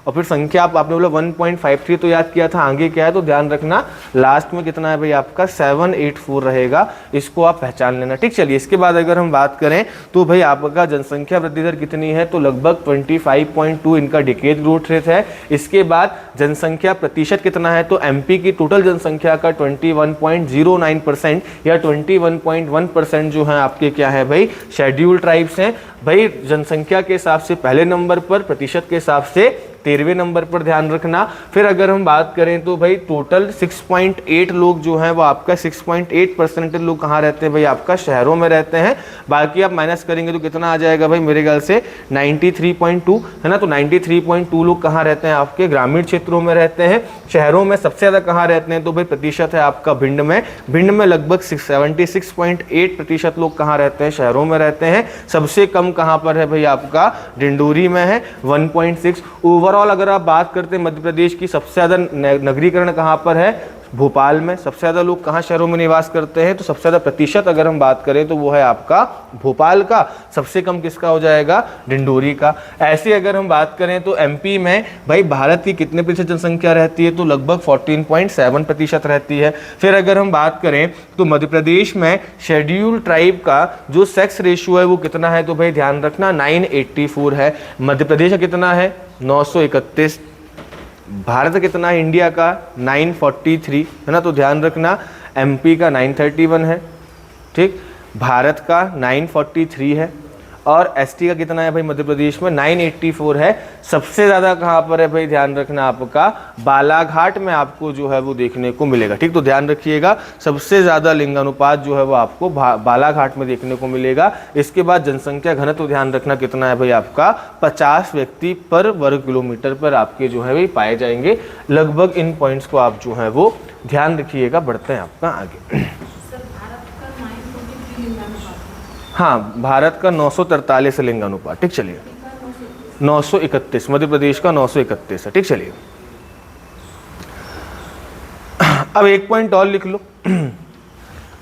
और फिर संख्या आपने बोला 1.53 तो याद किया था, आगे क्या है तो ध्यान रखना लास्ट में कितना है भाई आपका 784 रहेगा, इसको आप पहचान लेना। ठीक, चलिए इसके बाद अगर हम बात करें तो भाई आपका जनसंख्या वृद्धि दर कितनी है, तो लगभग 25.2 इनका डिकेड ग्रोथ रेट है। इसके बाद जनसंख्या प्रतिशत कितना है, तो एमपी की टोटल जनसंख्या का 21.09% या 21.1% जो है आपके क्या है भाई शेड्यूल्ड ट्राइब्स हैं। भाई जनसंख्या के हिसाब से पहले नंबर पर, प्रतिशत के हिसाब से 13वें नंबर पर ध्यान रखना। फिर अगर हम बात करें तो भाई टोटल 6.8 लोग जो हैं वो आपका 6.8% लोग कहाँ रहते हैं भाई आपका शहरों में रहते हैं। बाकी आप माइनस करेंगे तो कितना आ जाएगा भाई मेरे ख्याल से 93.2 है ना। तो 93.2 लोग कहाँ रहते हैं आपके ग्रामीण क्षेत्रों में रहते हैं। शहरों में सबसे ज़्यादा कहाँ रहते हैं तो भाई प्रतिशत है आपका भिंड में। भिंड में लगभग 76.8% लोग कहाँ रहते हैं शहरों में रहते हैं। सबसे कम कहाँ पर है भाई आपका डिंडोरी में है 1.6। ओवरऑल अगर आप बात करते हैं मध्य प्रदेश की सबसे ज़्यादा नगरीकरण कहाँ पर है, भोपाल में। सबसे ज़्यादा लोग कहाँ शहरों में निवास करते हैं तो सबसे ज़्यादा प्रतिशत अगर हम बात करें तो वो है आपका भोपाल का। सबसे कम किसका हो जाएगा, डिंडोरी का। ऐसे अगर हम बात करें तो एमपी में भाई भारत की कितने प्रतिशत जनसंख्या रहती है तो लगभग 14.7% रहती है। फिर अगर हम बात करें तो मध्य प्रदेश में शेड्यूल्ड ट्राइब का जो सेक्स रेशियो है वो कितना है तो भाई ध्यान रखना 984 है। मध्य प्रदेश का कितना है 931। भारत का कितना है इंडिया का 943 है ना। तो ध्यान रखना एमपी का 931 है, ठीक, भारत का 943 है और एसटी का कितना है भाई मध्य प्रदेश में 984 है। सबसे ज़्यादा कहाँ पर है भाई ध्यान रखना आपका बालाघाट में आपको जो है वो देखने को मिलेगा। ठीक, तो ध्यान रखिएगा सबसे ज़्यादा लिंगानुपात जो है वो आपको बालाघाट में देखने को मिलेगा। इसके बाद जनसंख्या घनत्व तो ध्यान रखना कितना है भाई आपका 50 व्यक्ति पर वर्ग किलोमीटर पर आपके जो है भाई पाए जाएंगे। लगभग इन पॉइंट्स को आप जो है वो ध्यान रखिएगा। बढ़ते हैं आपका आगे। हाँ, भारत का 943 लिंगानुपात। ठीक, चलिए 931, मध्य प्रदेश का 931 है। ठीक, चलिए अब एक पॉइंट और लिख लो।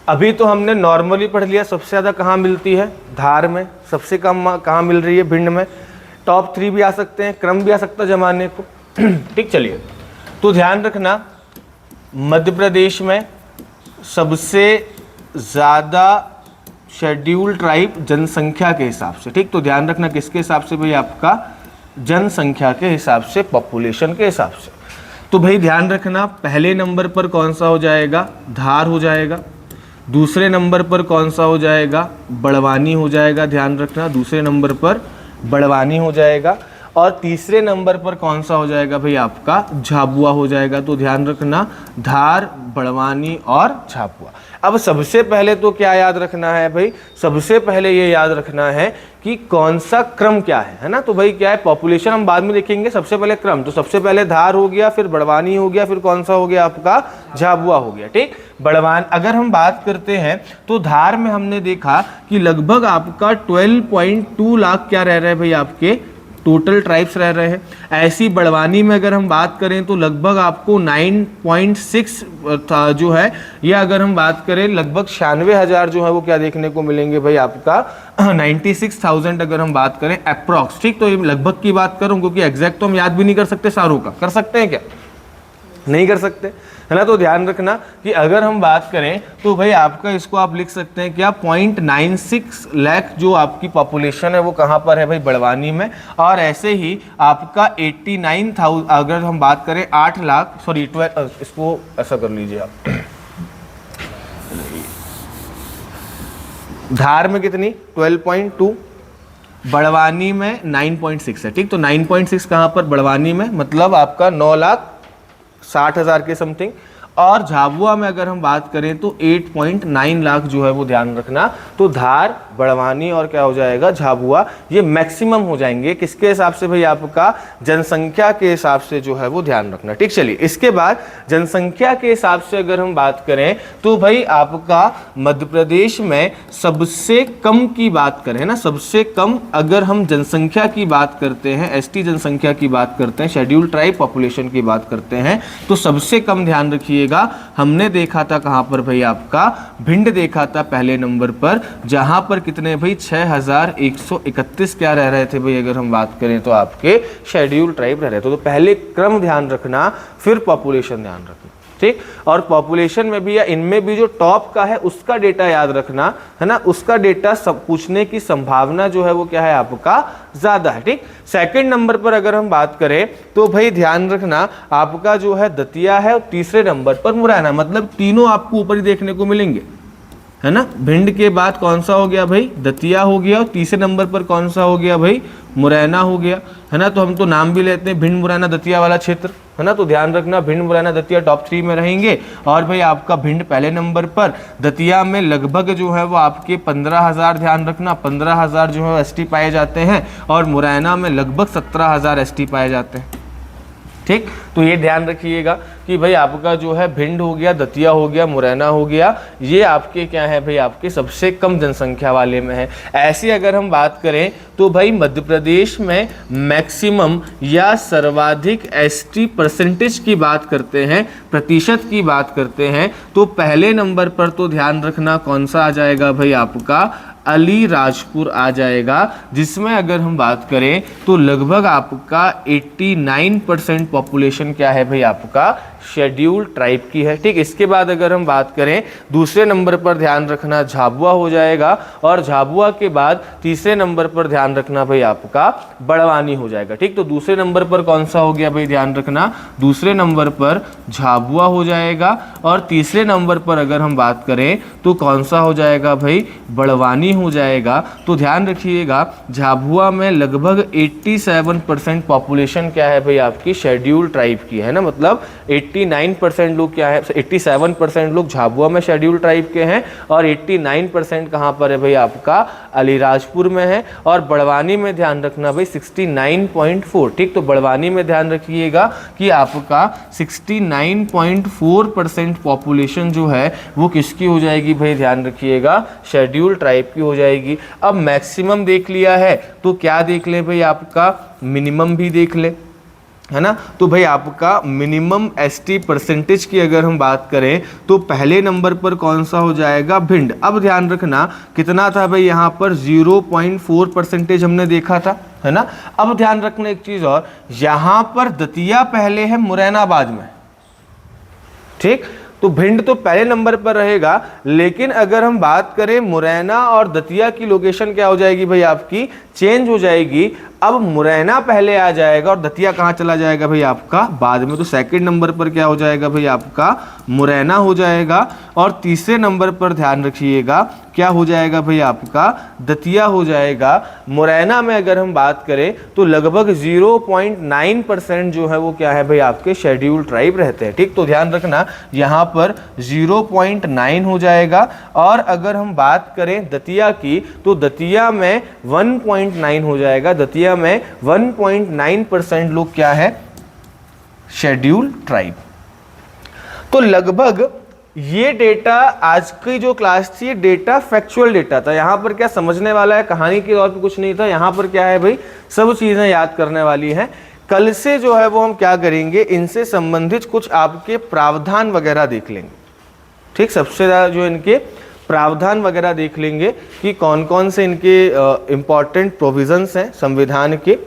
अभी तो हमने नॉर्मली पढ़ लिया सबसे ज़्यादा कहाँ मिलती है, धार में, सबसे कम कहाँ मिल रही है, भिंड में। टॉप 3 भी आ सकते हैं, क्रम भी आ सकता है जमाने को। ठीक, चलिए तो ध्यान रखना मध्य प्रदेश में सबसे ज़्यादा शेड्यूल ट्राइब जनसंख्या के हिसाब से। ठीक, तो ध्यान रखना किसके हिसाब से भाई, आपका जनसंख्या के हिसाब से, पॉपुलेशन के हिसाब से। तो भाई ध्यान रखना पहले नंबर पर कौन सा हो जाएगा, धार हो जाएगा। दूसरे नंबर पर कौन सा हो जाएगा, बड़वानी हो जाएगा। ध्यान रखना दूसरे नंबर पर बड़वानी हो जाएगा। और तीसरे नंबर पर कौन सा हो जाएगा भाई, आपका झाबुआ हो जाएगा। तो ध्यान रखना धार, बड़वानी और झाबुआ। अब सबसे पहले तो क्या याद रखना है भाई, सबसे पहले ये याद रखना है कि कौन सा क्रम क्या है ना। तो भाई क्या है, पॉपुलेशन हम बाद में देखेंगे, सबसे पहले क्रम। तो सबसे पहले धार हो गया, फिर बड़वानी हो गया, फिर कौन सा हो गया आपका, झाबुआ हो गया। ठीक, बड़वान अगर हम बात करते हैं तो धार में हमने देखा कि लगभग आपका 12.2 लाख क्या रह रहे हैं भाई, आपके टोटल ट्राइब्स रह रहे हैं। ऐसी बड़वानी में अगर हम बात करें तो लगभग आपको 9.6 जो है, या अगर हम बात करें लगभग 96,000 जो है वो क्या देखने को मिलेंगे भाई, आपका 96,000 अगर हम बात करें अप्रॉक्स। ठीक, तो ये लगभग की बात करूं क्योंकि एग्जैक्ट तो हम याद भी नहीं कर सकते सारों का। कर सकते हैं क्या, नहीं कर सकते, है ना। तो ध्यान रखना कि अगर हम बात करें तो भाई आपका इसको आप लिख सकते हैं क्या, 0.96 लाख जो आपकी पॉपुलेशन है वो कहाँ पर है भाई, बड़वानी में। और ऐसे ही आपका 89,000 अगर हम बात करें 8 लाख, सॉरी 12, इसको ऐसा कर लीजिए आप, धार में कितनी 12.2, बड़वानी में 9.6 है। ठीक, तो 9.6 कहाँ पर, बड़वानी में, मतलब आपका 9,60,000 के समथिंग। और झाबुआ में अगर हम बात करें तो 8.9 लाख जो है वो ध्यान रखना। तो धार, बड़वानी और क्या हो जाएगा, झाबुआ, ये मैक्सिमम हो जाएंगे किसके हिसाब से भाई, आपका जनसंख्या के हिसाब से जो है वो ध्यान रखना। ठीक, चलिए इसके बाद जनसंख्या के हिसाब से अगर हम बात करें तो भाई आपका मध्य प्रदेश में सबसे कम की बात करें ना, सबसे कम अगर हम जनसंख्या की बात करते हैं, एसटी जनसंख्या की बात करते हैं, शेड्यूल ट्राइब पॉपुलेशन की बात करते हैं, तो सबसे कम ध्यान रखिए हमने देखा था कहां पर भाई, आपका भिंड देखा था पहले नंबर पर, जहां पर कितने भाई 6,131 क्या रह रहे थे भाई, अगर हम बात करें तो आपके शेड्यूल ट्राइब रह रहे थे। तो पहले क्रम ध्यान रखना, फिर पॉपुलेशन ध्यान रखना। ठीक, और पॉपुलेशन में भी या इनमें भी जो टॉप का है उसका डेटा याद रखना, है ना, उसका डेटा सब पूछने की संभावना जो है वो क्या है, आपका ज्यादा है। ठीक, सेकंड नंबर पर अगर हम बात करें तो भाई ध्यान रखना आपका जो है दतिया है, और तीसरे नंबर पर मुरैना, मतलब तीनों आपको ऊपर ही देखने को मिलेंगे, है ना। भिंड के बाद कौन सा हो गया भाई, दतिया हो गया, और तीसरे नंबर पर कौन सा हो गया भाई, मुरैना हो गया, है ना। तो हम तो नाम भी लेते हैं भिंड मुरैना दतिया वाला क्षेत्र, है ना। तो ध्यान रखना भिंड मुरैना दतिया टॉप 3 में रहेंगे। और भाई आपका भिंड पहले नंबर पर, दतिया में लगभग जो है वो आपके 15,000 ध्यान रखना, 15,000 जो है एसटी पाए जाते हैं, और मुरैना में लगभग 17,000 एसटी पाए जाते हैं। ठीक, तो ये ध्यान रखिएगा कि भाई आपका जो है भिंड हो गया, दतिया हो गया, मुरैना हो गया, ये आपके क्या है भाई, आपके सबसे कम जनसंख्या वाले में है। ऐसे अगर हम बात करें तो भाई मध्य प्रदेश में मैक्सिमम या सर्वाधिक एसटी परसेंटेज की बात करते हैं, प्रतिशत की बात करते हैं, तो पहले नंबर पर तो ध्यान रखना कौन सा आ जाएगा भाई, आपका अलीराजपुर आ जाएगा, जिसमें अगर हम बात करें तो लगभग आपका 89% पॉपुलेशन क्या है भाई, आपका शेड्यूल ट्राइब की है। ठीक, इसके बाद अगर हम बात करें दूसरे नंबर पर ध्यान रखना झाबुआ हो जाएगा, और झाबुआ के बाद तीसरे नंबर पर ध्यान रखना भाई आपका बड़वानी हो जाएगा। ठीक, तो दूसरे नंबर पर कौन सा हो गया भाई, ध्यान रखना दूसरे नंबर पर झाबुआ हो जाएगा, और तीसरे नंबर पर अगर हम बात करें तो कौन सा हो जाएगा भाई, बड़वानी हो जाएगा। तो ध्यान रखिएगा झाबुआ में लगभग 87% पॉपुलेशन क्या है भाई, आपकी शेड्यूल ट्राइब की है ना, मतलब 89% लोग क्या है, 87% लोग झाबुआ में शेड्यूल ट्राइब के हैं, और 89% कहाँ पर है भाई, आपका अलीराजपुर में है। और बड़वानी में ध्यान रखना भाई 69.4। ठीक, तो बड़वानी में ध्यान रखिएगा कि आपका 69.4% पॉपुलेशन जो है वो किसकी हो जाएगी भाई, ध्यान रखिएगा शेड्यूल ट्राइब की हो जाएगी। अब मैक्सिमम देख लिया है तो क्या देख ले भाई, आपका मिनिमम भी देख ले, है ना। तो भाई आपका मिनिमम एसटी परसेंटेज की अगर हम बात करें तो पहले नंबर पर कौन सा हो जाएगा, भिंड। अब ध्यान रखना कितना था भाई, यहाँ पर 0.4% हमने देखा था, है ना। अब ध्यान रखना एक चीज और, यहाँ पर दतिया पहले है मुरैनाबाद में, ठीक। तो भिंड तो पहले नंबर पर रहेगा, लेकिन अगर हम बात करें मुरैना और दतिया की लोकेशन क्या हो जाएगी भाई, आपकी चेंज हो जाएगी। अब मुरैना पहले आ जाएगा और दतिया कहाँ चला जाएगा भाई, आपका बाद में। तो सेकंड नंबर पर क्या हो जाएगा भाई, आपका मुरैना हो जाएगा। और तीसरे नंबर पर ध्यान रखिएगा क्या हो जाएगा भाई, आपका दतिया हो जाएगा। मुरैना में अगर हम बात करें तो लगभग 0.9% जो है वो क्या है भाई, आपके शेड्यूल ट्राइब रहते हैं, ठीक। तो ध्यान रखना यहाँ पर 0.9 हो जाएगा। और अगर हम बात करें दतिया की तो दतिया में 1.9 हो जाएगा। दतिया में 1.9% लोग क्या है, शेड्यूल ट्राइब। तो लगभग ये डेटा आज की जो क्लास थी, डेटा फैक्चुअल डेटा था। यहाँ पर क्या समझने वाला है, कहानी के तौर पे कुछ नहीं था। यहाँ पर क्या है भाई, सब चीजें याद करने वाली हैं। कल से जो है वो हम क्या करेंगे, इनसे संबंधित कुछ आपके प्रावधान वगैरह देख लेंगे, ठीक। सबसे ज़्यादा जो इनके प्रावधान वगैरह देख लेंगे कि कौन कौन से इनके इम्पॉर्टेंट प्रोविजंस हैं संविधान के,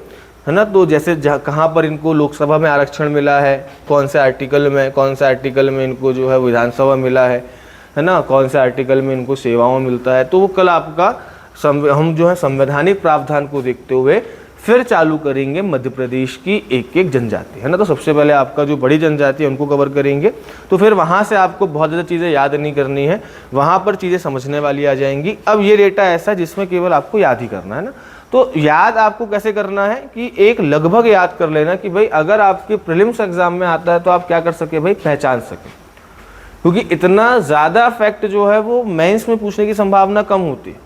है ना। तो जैसे कहाँ पर इनको लोकसभा में आरक्षण मिला है, कौन से आर्टिकल में, कौन से आर्टिकल में इनको जो है विधानसभा मिला है ना, कौन से आर्टिकल में इनको सेवाओं मिलता है। तो वो कल आपका हम जो है संवैधानिक प्रावधान को देखते हुए फिर चालू करेंगे मध्य प्रदेश की एक एक जनजाति, है ना। तो सबसे पहले आपका जो बड़ी जनजाति है उनको कवर करेंगे। तो फिर वहाँ से आपको बहुत ज़्यादा चीज़ें याद नहीं करनी है, वहाँ पर चीज़ें समझने वाली आ जाएंगी। अब ये डेटा ऐसा है जिसमें केवल आपको याद ही करना है ना। तो याद आपको कैसे करना है कि एक लगभग याद कर लेना कि भाई अगर आपके प्रीलिम्स एग्जाम में आता है तो आप क्या कर सके भाई, पहचान सके। क्योंकि इतना ज़्यादा फैक्ट जो है वो मेंस में पूछने की संभावना कम होती है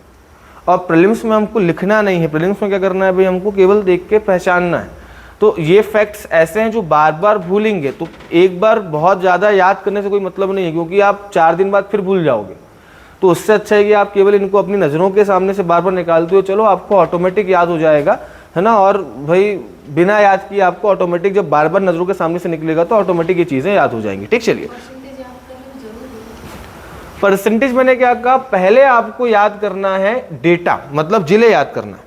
और प्रीलिम्स में हमको लिखना नहीं है। प्रीलिम्स में क्या करना है भाई, हमको केवल देख के पहचानना है। तो ये फैक्ट्स ऐसे हैं जो बार बार भूलेंगे, तो एक बार बहुत ज़्यादा याद करने से कोई मतलब नहीं है, क्योंकि आप 4 दिन बाद फिर भूल जाओगे। तो उससे अच्छा है कि आप केवल इनको अपनी नज़रों के सामने से बार बार निकालते हो चलो, आपको ऑटोमेटिक याद हो जाएगा, है ना। और भाई बिना याद किए आपको ऑटोमेटिक जब बार बार नज़रों के सामने से निकलेगा तो ऑटोमेटिक ये चीज़ें याद हो जाएंगी, ठीक। चलिए, परसेंटेज मैंने क्या कहा, पहले आपको याद करना है डेटा, मतलब जिले याद करना है,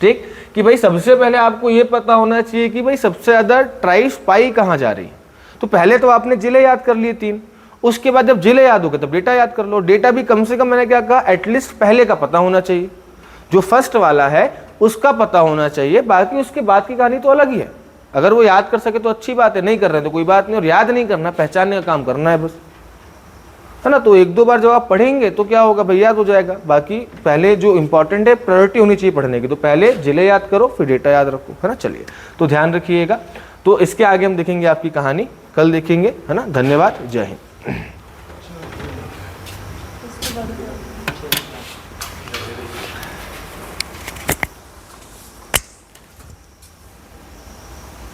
ठीक। कि भाई सबसे पहले आपको ये पता होना चाहिए कि भाई सबसे ज़्यादा ट्राइब्स पाई कहाँ जा रही है। तो पहले तो आपने जिले याद कर लिए 3, उसके बाद जब जिले याद हो गए तब डेटा याद कर लो। डेटा भी कम से कम मैंने क्या कहा, एटलीस्ट पहले का पता होना चाहिए, जो फर्स्ट वाला है उसका पता होना चाहिए। बाकी उसके बाद की कहानी तो अलग ही है। अगर वो याद कर सके तो अच्छी बात है, नहीं कर रहे तो कोई बात नहीं। और याद नहीं करना, पहचानने का काम करना है बस, है ना। तो 1-2 बार जब आप पढ़ेंगे तो क्या होगा भाई, याद हो जाएगा। बाकी पहले जो इंपॉर्टेंट है, प्रायोरिटी होनी चाहिए पढ़ने की। तो पहले जिले याद करो फिर डेटा याद रखो, है ना। चलिए, तो ध्यान रखिएगा। तो इसके आगे हम देखेंगे आपकी कहानी, कल देखेंगे, है ना। धन्यवाद, जय हिंद।